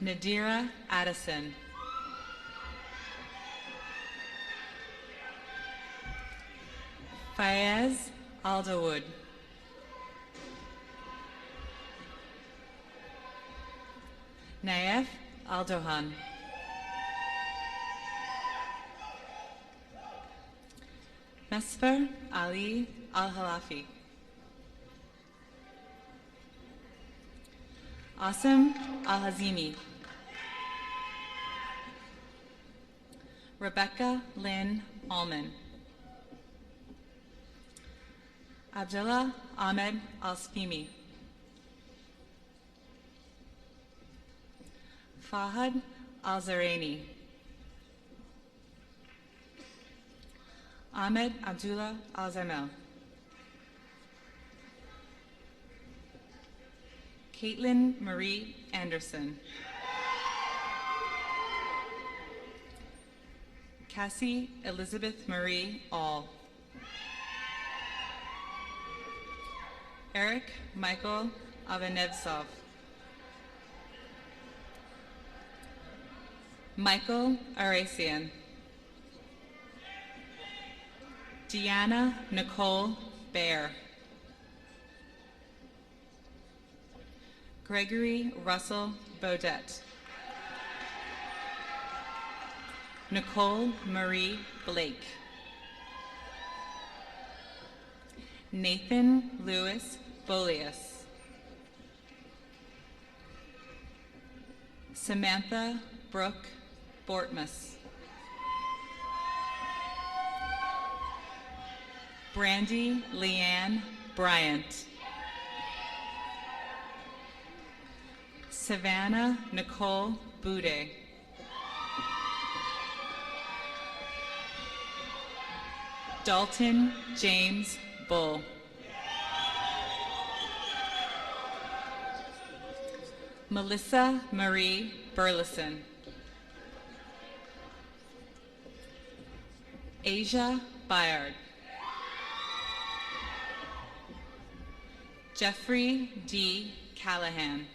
Nadira Addison. Fayez Alderwood. Naif Aldohan. Mesfer Ali Al-Halafi. Asim Al-Hazimi. Rebecca Lynn Allman. Abdullah Ahmed Al-Spimi. Fahad Al-Zarani. Ahmed Abdullah Al-Zamel. Caitlin Marie Anderson. Cassie Elizabeth Marie All. Eric Michael Avanevsov. Michael Arasian. Deanna Nicole Baer. Gregory Russell Beaudet. Nicole Marie Blake. Nathan Lewis Bolius. Samantha Brooke Bortmus. Brandy Leanne Bryant. Savannah Nicole Boudet. Dalton James Bull. Melissa Marie Burleson. Asia Bayard. Jeffrey D. Callahan.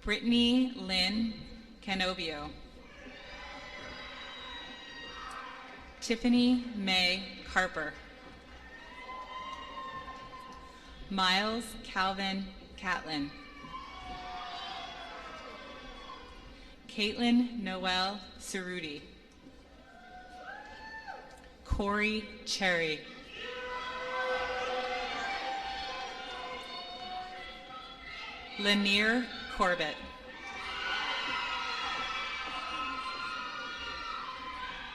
Brittany Lynn Canobio. Tiffany May Carper. Miles Calvin Catlin. Caitlin Noel Cerruti. Corey Cherry. Lanier Corbett.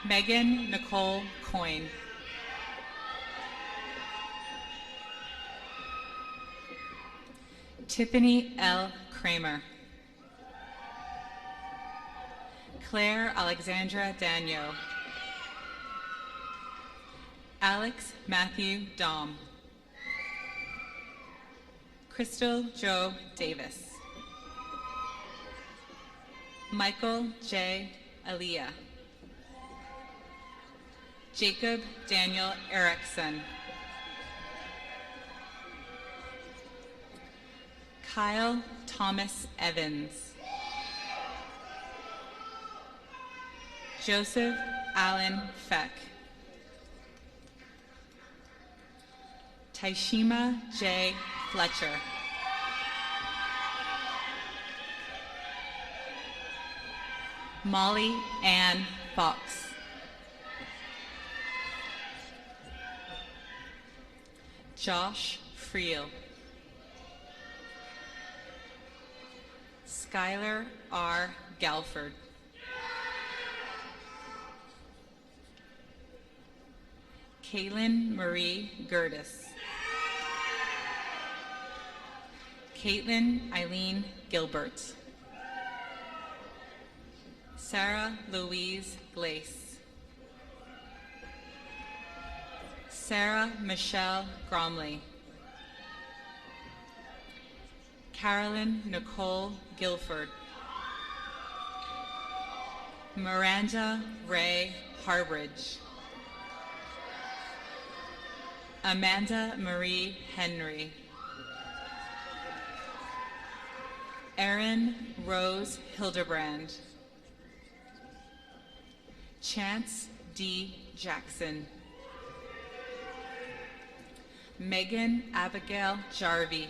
Megan Nicole Coyne. Tiffany L. Kramer. Claire Alexandra Daniel. Alex Matthew Dom. Crystal Joe Davis. Michael J. Aliyah. Jacob Daniel Erickson. Kyle Thomas Evans. Joseph Allen Feck. Taishima J. Fletcher. Molly Ann Fox. Josh Friel. Skylar R. Galford. Caitlin Marie Gertis. Caitlin Eileen Gilbert. Sarah Louise Glace. Sarah Michelle Gromley. Carolyn Nicole Guilford. Miranda Ray Harbridge. Amanda Marie Henry. Erin Rose Hildebrand. Chance D. Jackson. Megan Abigail Jarvie.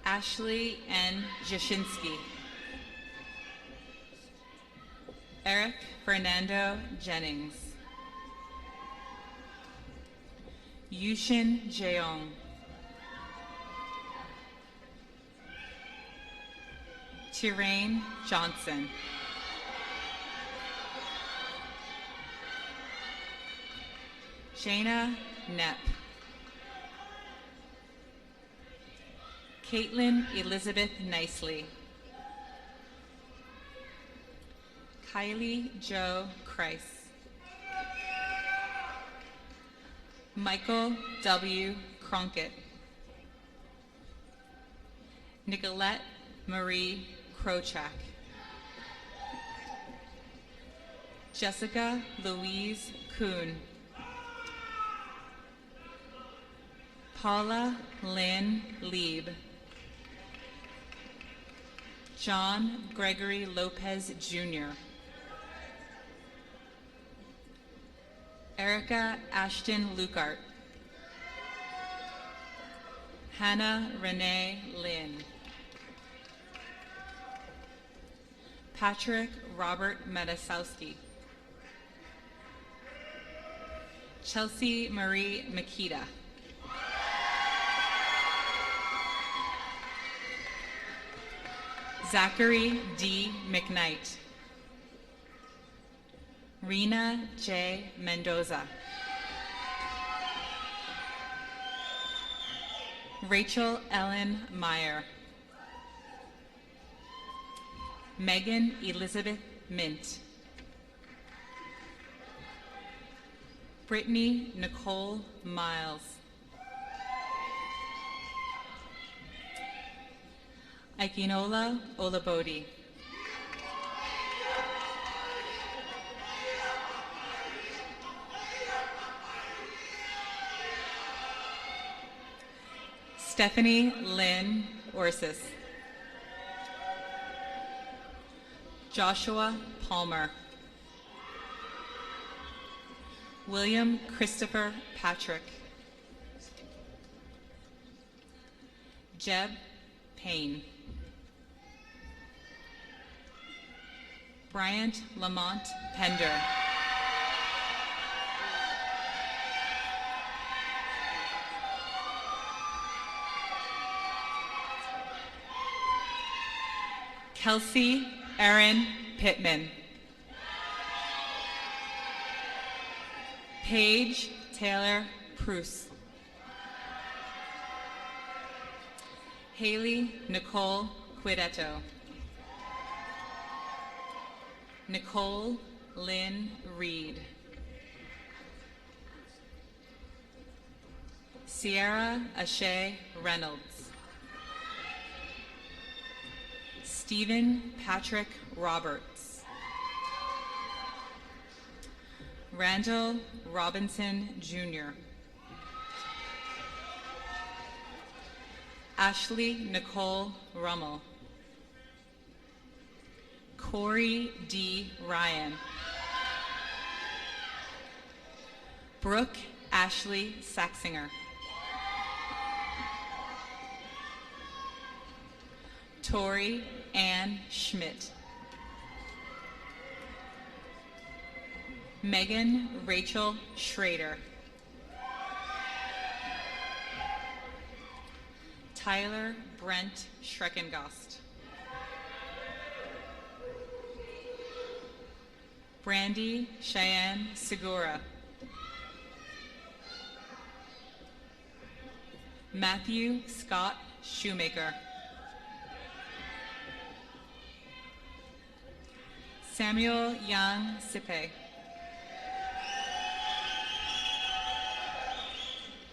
Ashley N. Jashinsky. Eric Fernando Jennings. Yushin Jeong. Tiraine Johnson. Jana Knepp. Caitlin Elizabeth Nicely. Kylie Jo Kreis. Michael W. Cronkett. Nicolette Marie Krochak. Jessica Louise Kuhn. Paula Lynn Lieb. John Gregory Lopez Jr. Erica Ashton Lukart. Hannah Renee Lynn. Patrick Robert Medasowski. Chelsea Marie Makita. Zachary D. McKnight. Rena J. Mendoza. Rachel Ellen Meyer. Megan Elizabeth Mint. Brittany Nicole Miles. Aikinola Olabodi. Stephanie Lynn Orsis. Joshua Palmer. William Christopher Patrick. Jeb Payne. Bryant Lamont Pender. Kelsey Erin Pittman. Paige Taylor Pruce. Haley Nicole Quidetto. Nicole Lynn Reed. Sierra Ashay Reynolds. Stephen Patrick Roberts. Randall Robinson Jr. Ashley Nicole Rummel. Corey D. Ryan. Brooke Ashley Saxinger. Tori Ann Schmidt. Megan Rachel Schrader. Tyler Brent Schreckengost. Brandy Cheyenne Segura. Matthew Scott Shoemaker. Samuel Young Sipe.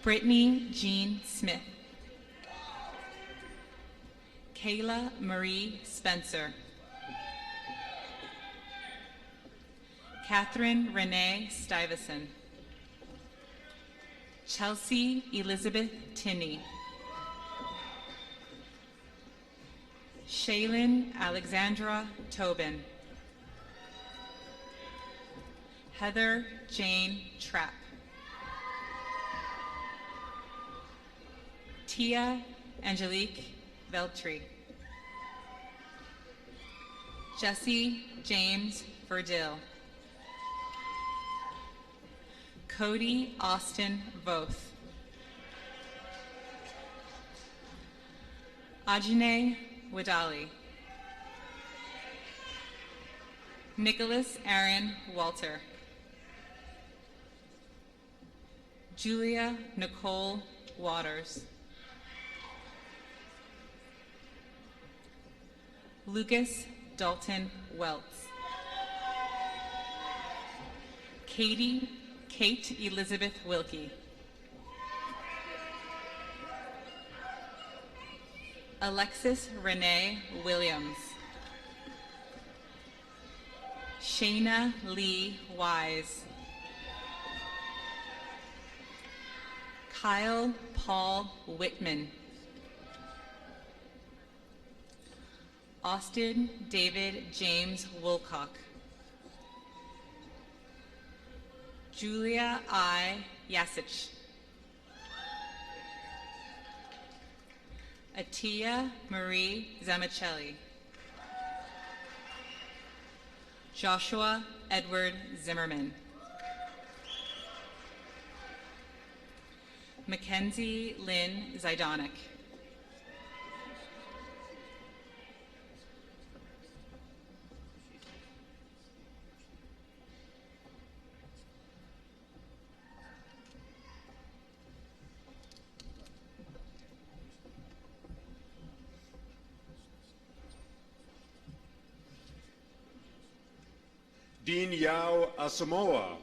Brittany Jean Smith. Kayla Marie Spencer. Catherine Renee Stuyvesant. Chelsea Elizabeth Tinney. Shaylin Alexandra Tobin. Heather Jane Trapp. Tia Angelique Veltri. Jesse James Verdil. Cody Austin Voth. Ajane Wadali. Nicholas Aaron Walter. Julia Nicole Waters. Lucas Dalton Welts. Kate Elizabeth Wilkie. Alexis Renee Williams. Shayna Lee Wise. Kyle Paul Whitman. Austin David James Woolcock. Julia I. Yasich. Atia Marie Zamichelli. Joshua Edward Zimmerman. Mackenzie Lynn Zidonic. Dean Yao Asamoah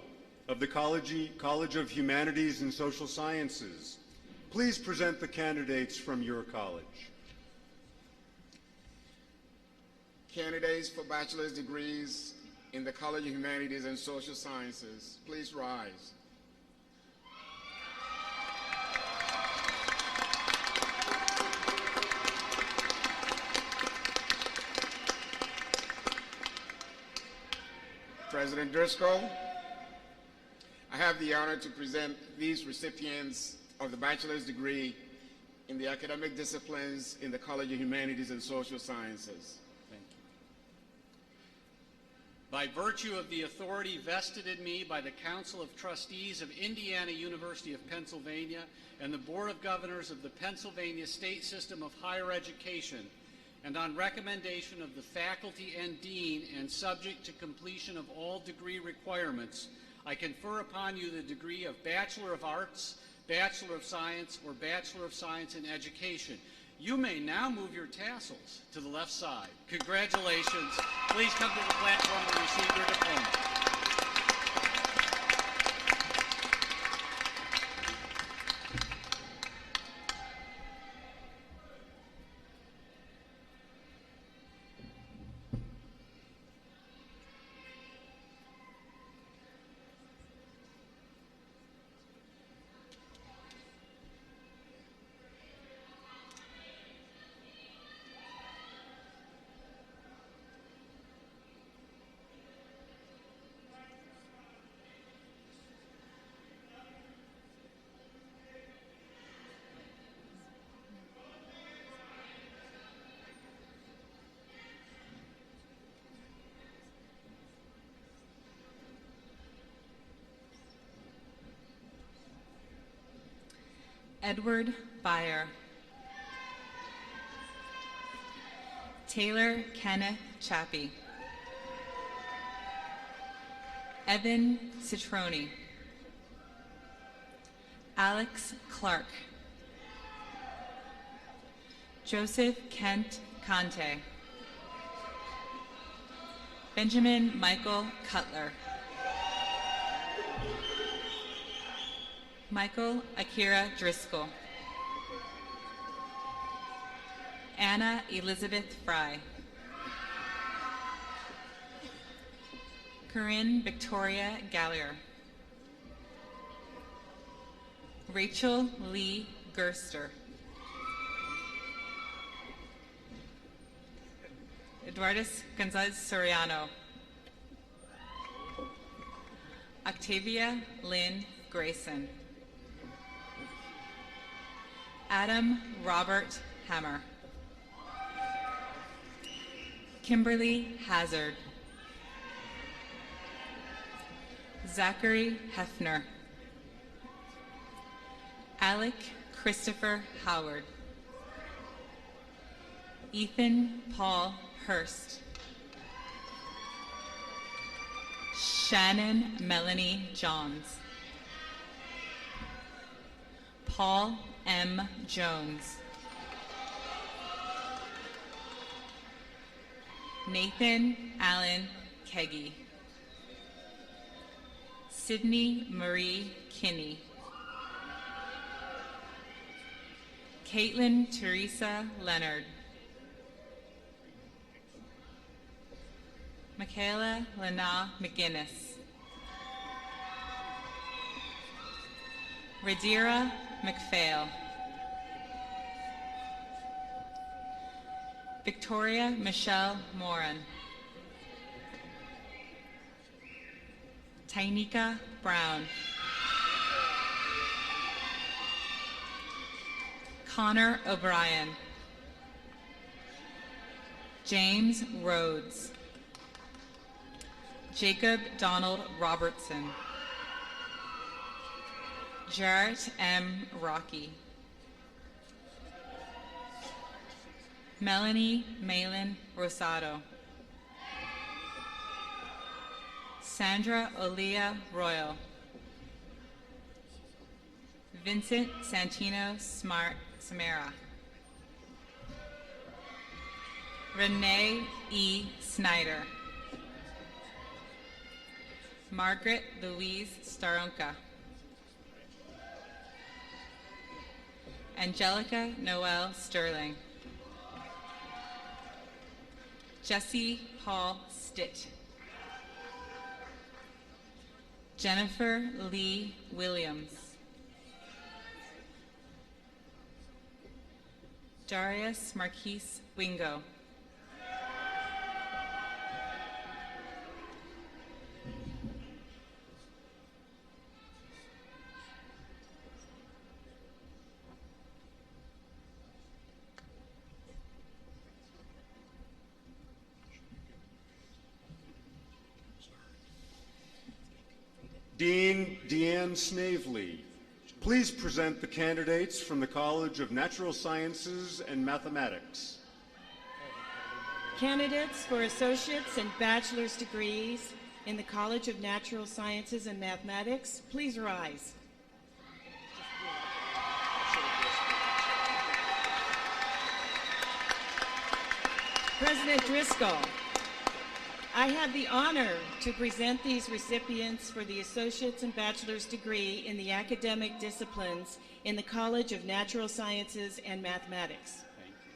of the College of Humanities and Social Sciences. Please present the candidates from your college. Candidates for bachelor's degrees in the College of Humanities and Social Sciences, please rise. President Driscoll, I have the honor to present these recipients of the bachelor's degree in the academic disciplines in the College of Humanities and Social Sciences. Thank you. By virtue of the authority vested in me by the Council of Trustees of Indiana University of Pennsylvania and the Board of Governors of the Pennsylvania State System of Higher Education, and on recommendation of the faculty and dean and subject to completion of all degree requirements, I confer upon you the degree of Bachelor of Arts, Bachelor of Science, or Bachelor of Science in Education. You may now move your tassels to the left side. Congratulations. Please come to the platform to receive your diploma. Edward Byer. Taylor Kenneth Chappie. Evan Citroni. Alex Clark. Joseph Kent Conte. Benjamin Michael Cutler. Michael Akira Driscoll. Anna Elizabeth Fry. Corinne Victoria Gallier. Rachel Lee Gerster. Eduardus Gonzalez Soriano. Octavia Lynn Grayson. Adam Robert Hammer. Kimberly Hazard. Zachary Hefner. Alec Christopher Howard. Ethan Paul Hurst. Shannon Melanie Johns. Paul M. Jones. Nathan Allen Keggy. Sydney Marie Kinney. Caitlin Teresa Leonard. Michaela Lena McGinnis. Radira McPhail. Victoria Michelle Moran. Tainika Brown. Connor O'Brien. James Rhodes. Jacob Donald Robertson. Jarrett M. Rocky. Melanie Malin Rosado. Sandra Olia Royal. Vincent Santino Samara. Renee E. Snyder. Margaret Louise Staronka. Angelica Noel Sterling. Jesse Paul Stitt. Jennifer Lee Williams. Darius Marquise Wingo. Dean Deanne Snavely, please present the candidates from the College of Natural Sciences and Mathematics. Candidates for associate's and bachelor's degrees in the College of Natural Sciences and Mathematics, please rise. President Driscoll, I have the honor to present these recipients for the associate's and bachelor's degree in the academic disciplines in the College of Natural Sciences and Mathematics. Thank you.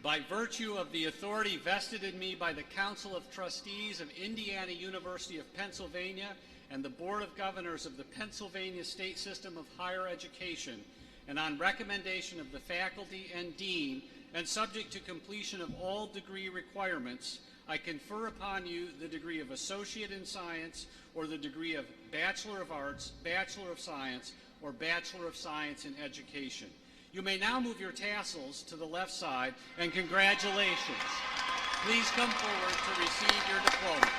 By virtue of the authority vested in me by the Council of Trustees of Indiana University of Pennsylvania and the Board of Governors of the Pennsylvania State System of Higher Education, and on recommendation of the faculty and dean, and subject to completion of all degree requirements, I confer upon you the degree of Associate in Science or the degree of Bachelor of Arts, Bachelor of Science, or Bachelor of Science in Education. You may now move your tassels to the left side, and congratulations. Please come forward to receive your diploma.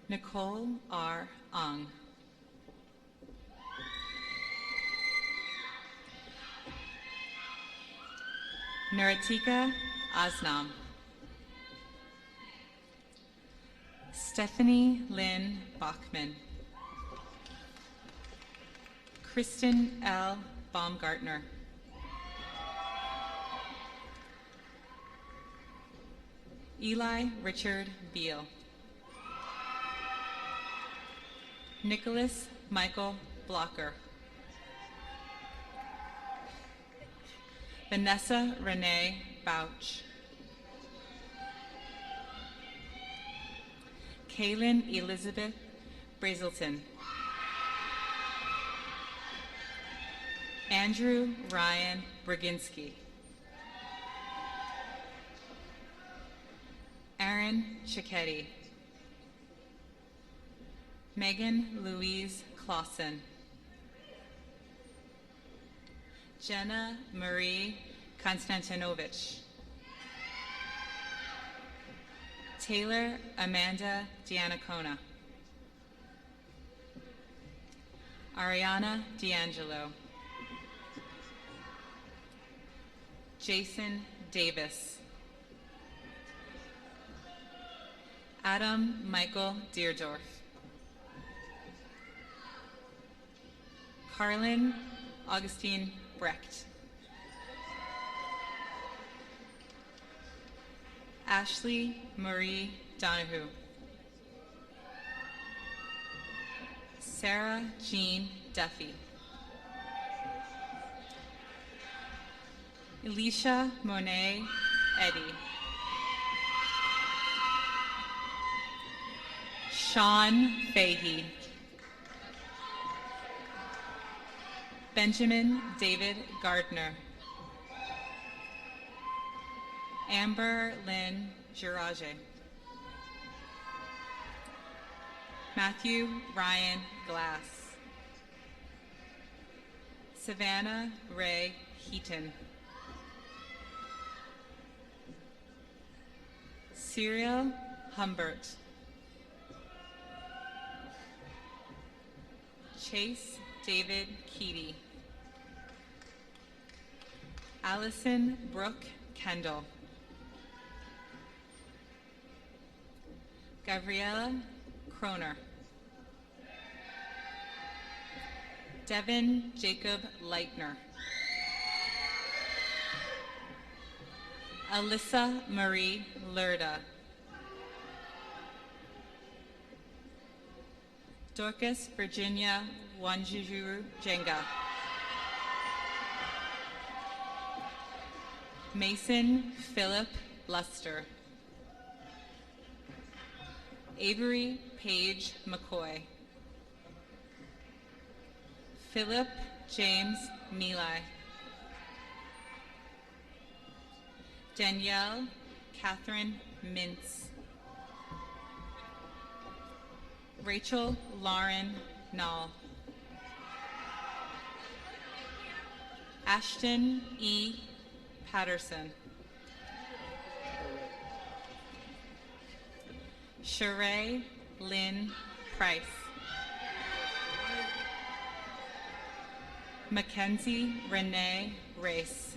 Nicole R. Ong. Naratika Asnam. Stephanie Lynn Bachman. Kristen L. Baumgartner. Eli Richard Beal. Nicholas Michael Blocker. Vanessa Renee Bouch. Kaylin Elizabeth Brazelton. Andrew Ryan Braginski. Aaron Cicchetti. Megan Louise Clausen. Jenna Marie Konstantinovich. Taylor Amanda Giannacona. Ariana D'Angelo. Jason Davis. Adam Michael Deerdorf. Carlin Augustine Brecht. Ashley Marie Donahue. Sarah Jean Duffy. Elisha Monet Eddy. Sean Fahey. Benjamin David Gardner. Amber Lynn Girage. Matthew Ryan Glass. Savannah Ray Heaton. Cyril Humbert. Chase David Keaty. Allison Brooke Kendall. Gabriella Kroner. Devin Jacob Leitner. Alyssa Marie Lerda. Dorcas Virginia Wanjuru Jenga. Mason Philip Luster. Avery Paige McCoy. Philip James Milai. Danielle Catherine Mintz. Rachel Lauren Nall. Ashton E. Patterson. Sheree Lynn Price. Mackenzie Renee Race.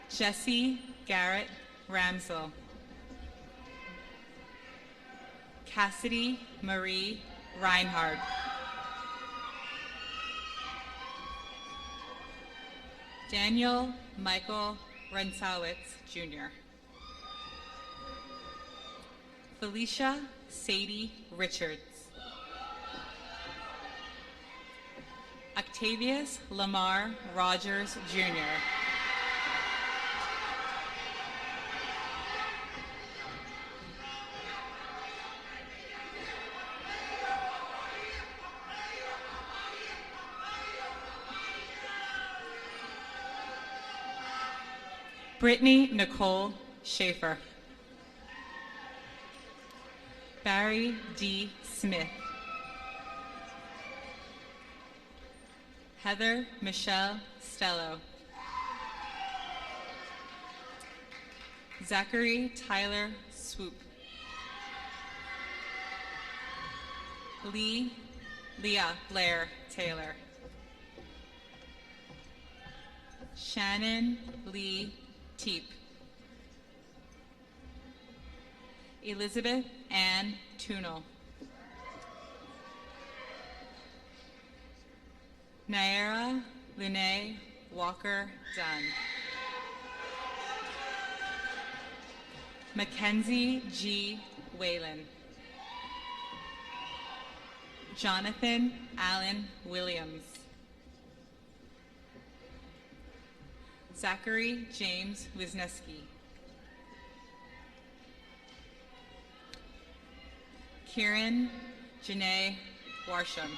Jesse Garrett Ramsell. Cassidy Marie Reinhardt. Daniel Michael Rensowitz, Jr. Felicia Sadie Richards. Octavius Lamar Rogers, Jr. Brittany Nicole Schaefer. Barry D. Smith. Heather Michelle Stello. Zachary Tyler Swoop. Leah Blair Taylor. Shannon Lee Teep. Elizabeth Ann Tunel. Naira Lune Walker Dunn. Mackenzie G. Whalen. Jonathan Allen Williams. Zachary James Wisniewski. Kieran Janae Warsham.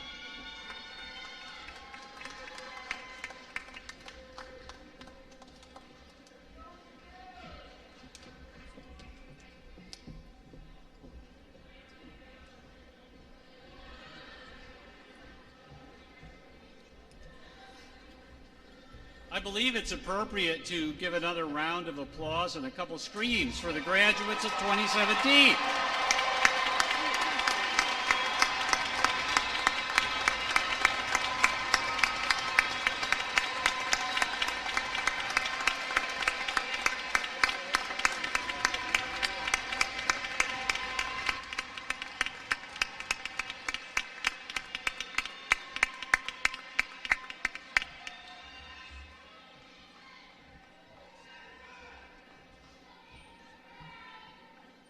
I believe it's appropriate to give another round of applause and a couple screams for the graduates of 2017.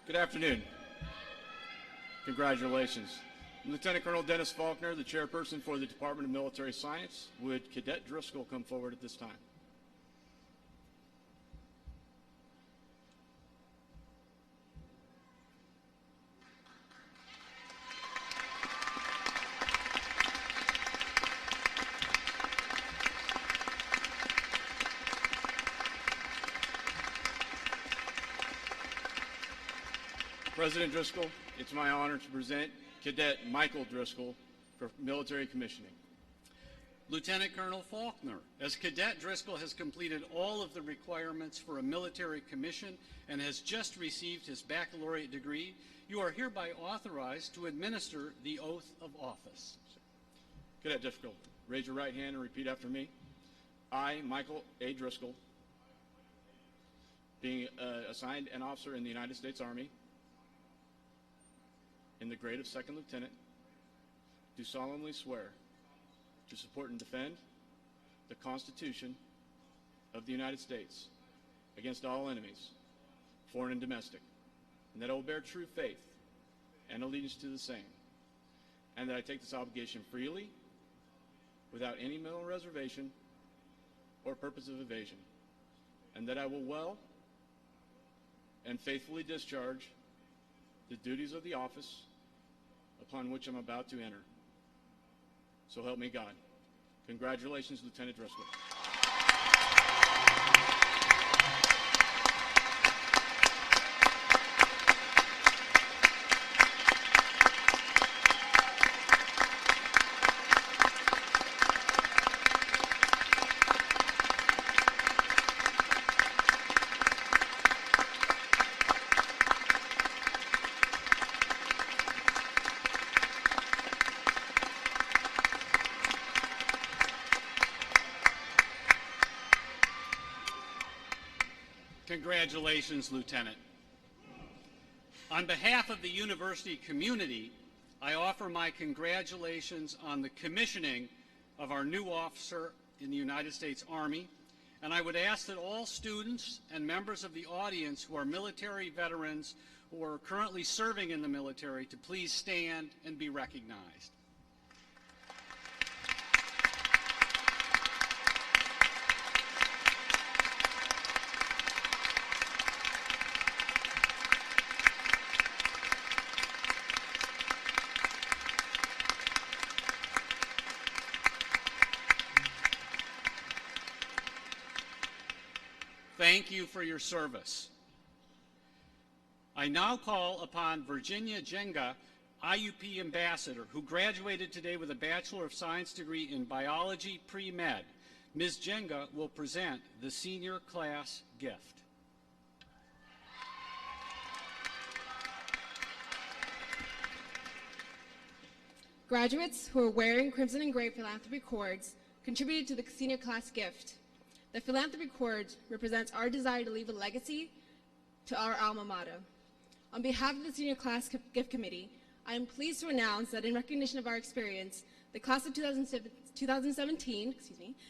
Good afternoon. Congratulations. I'm Lieutenant Colonel Dennis Faulkner, the chairperson for the Department of Military Science. Would Cadet Driscoll come forward at this time? President Driscoll, it's my honor to present Cadet Michael Driscoll for military commissioning. Lieutenant Colonel Faulkner, as Cadet Driscoll has completed all of the requirements for a military commission and has just received his baccalaureate degree, you are hereby authorized to administer the oath of office. Cadet Driscoll, raise your right hand and repeat after me. I, Michael A. Driscoll, being assigned an officer in the United States Army in the grade of Second Lieutenant, do solemnly swear to support and defend the Constitution of the United States against all enemies, foreign and domestic, and that I will bear true faith and allegiance to the same, and that I take this obligation freely, without any mental reservation or purpose of evasion, and that I will well and faithfully discharge the duties of the office upon which I'm about to enter. So help me God. Congratulations, Lieutenant Driscoll. Congratulations, Lieutenant. On behalf of the university community, I offer my congratulations on the commissioning of our new officer in the United States Army, and I would ask that all students and members of the audience who are military veterans who are currently serving in the military to please stand and be recognized. Thank you for your service. I now call upon Virginia Jenga, IUP Ambassador, who graduated today with a Bachelor of Science degree in Biology Pre-Med. Ms. Jenga will present the senior class gift. Graduates who are wearing crimson and gray philanthropy cords contributed to the senior class gift. The philanthropy cord represents our desire to leave a legacy to our alma mater. On behalf of the Senior Class Gift Committee, I am pleased to announce that in recognition of our experience, the class of 2017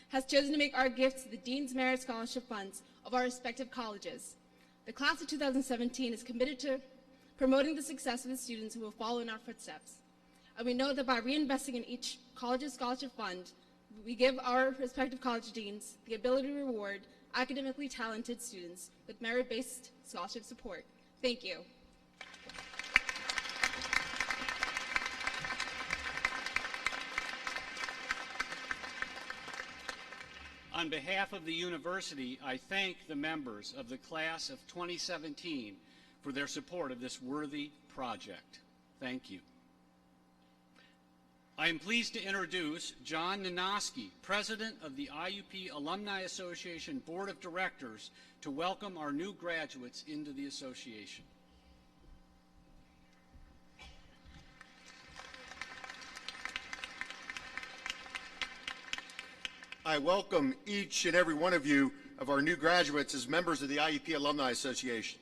has chosen to make our gifts the Dean's Merit Scholarship Funds of our respective colleges. The class of 2017 is committed to promoting the success of the students who will follow in our footsteps. And we know that by reinvesting in each college's scholarship fund, we give our respective college deans the ability to reward academically talented students with merit-based scholarship support. Thank you. On behalf of the university, I thank the members of the class of 2017 for their support of this worthy project. Thank you. I am pleased to introduce John Ninoski, President of the IUP Alumni Association Board of Directors, to welcome our new graduates into the association. I welcome each and every one of you of our new graduates as members of the IUP Alumni Association.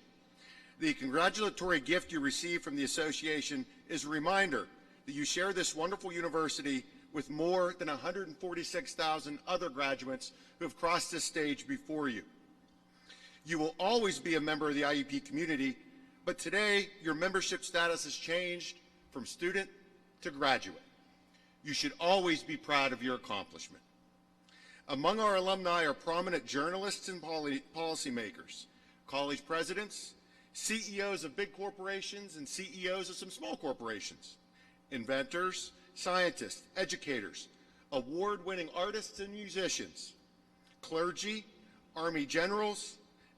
The congratulatory gift you receive from the association is a reminder that you share this wonderful university with more than 146,000 other graduates who have crossed this stage before you. You will always be a member of the IUP community, but today your membership status has changed from student to graduate. You should always be proud of your accomplishment. Among our alumni are prominent journalists and policymakers, college presidents, CEOs of big corporations and CEOs of some small corporations, inventors, scientists, educators, award-winning artists and musicians, clergy, Army generals,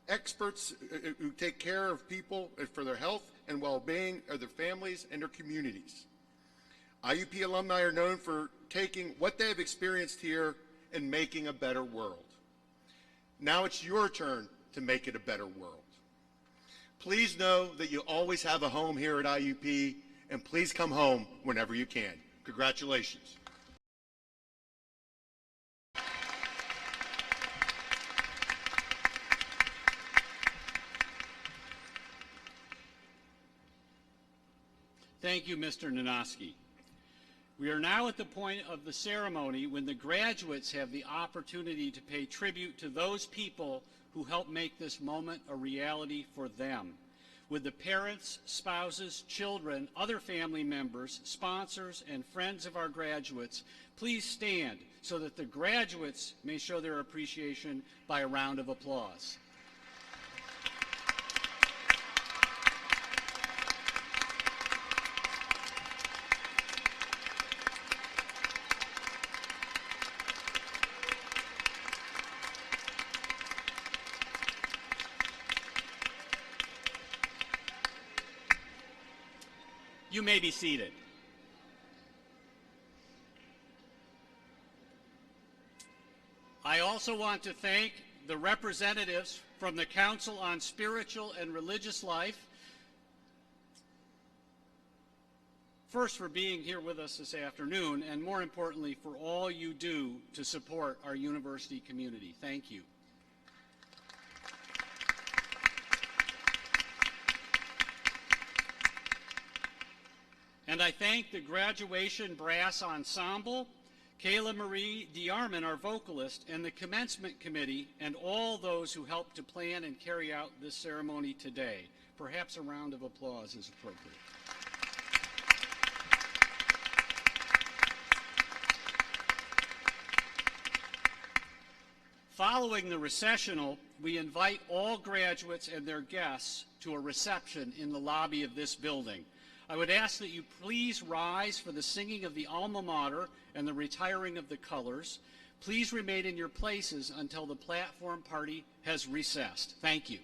experts who take care of people for their health and well-being of their families and their communities. IUP alumni are known for taking what they have experienced here and making a better world. Now it's your turn to make it a better world. Please know that you always have a home here at IUP, and please come home whenever you can. Congratulations. Thank you, Mr. Ninoski. We are now at the point of the ceremony when the graduates have the opportunity to pay tribute to those people who helped make this moment a reality for them. With the parents, spouses, children, other family members, sponsors, and friends of our graduates, please stand so that the graduates may show their appreciation by a round of applause. You may be seated. I also want to thank the representatives from the Council on Spiritual and Religious Life, first for being here with us this afternoon, and more importantly, for all you do to support our university community. Thank you. And I thank the Graduation Brass Ensemble, Kayla Marie DeArmond, our vocalist, and the Commencement Committee, and all those who helped to plan and carry out this ceremony today. Perhaps a round of applause is appropriate. Following the recessional, we invite all graduates and their guests to a reception in the lobby of this building. I would ask that you please rise for the singing of the alma mater and the retiring of the colors. Please remain in your places until the platform party has recessed. Thank you.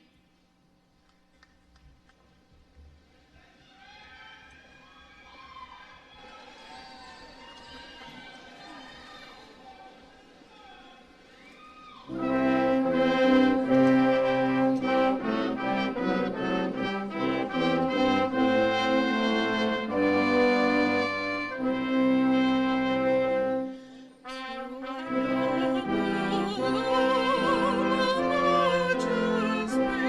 Just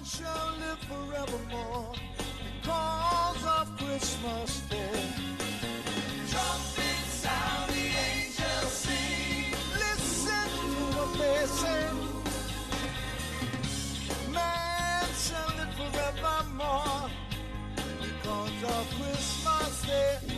Shall live forevermore because of Christmas Day. Trumpets sound, the angels sing. Listen to what they sing. Man shall live forevermore because of Christmas Day.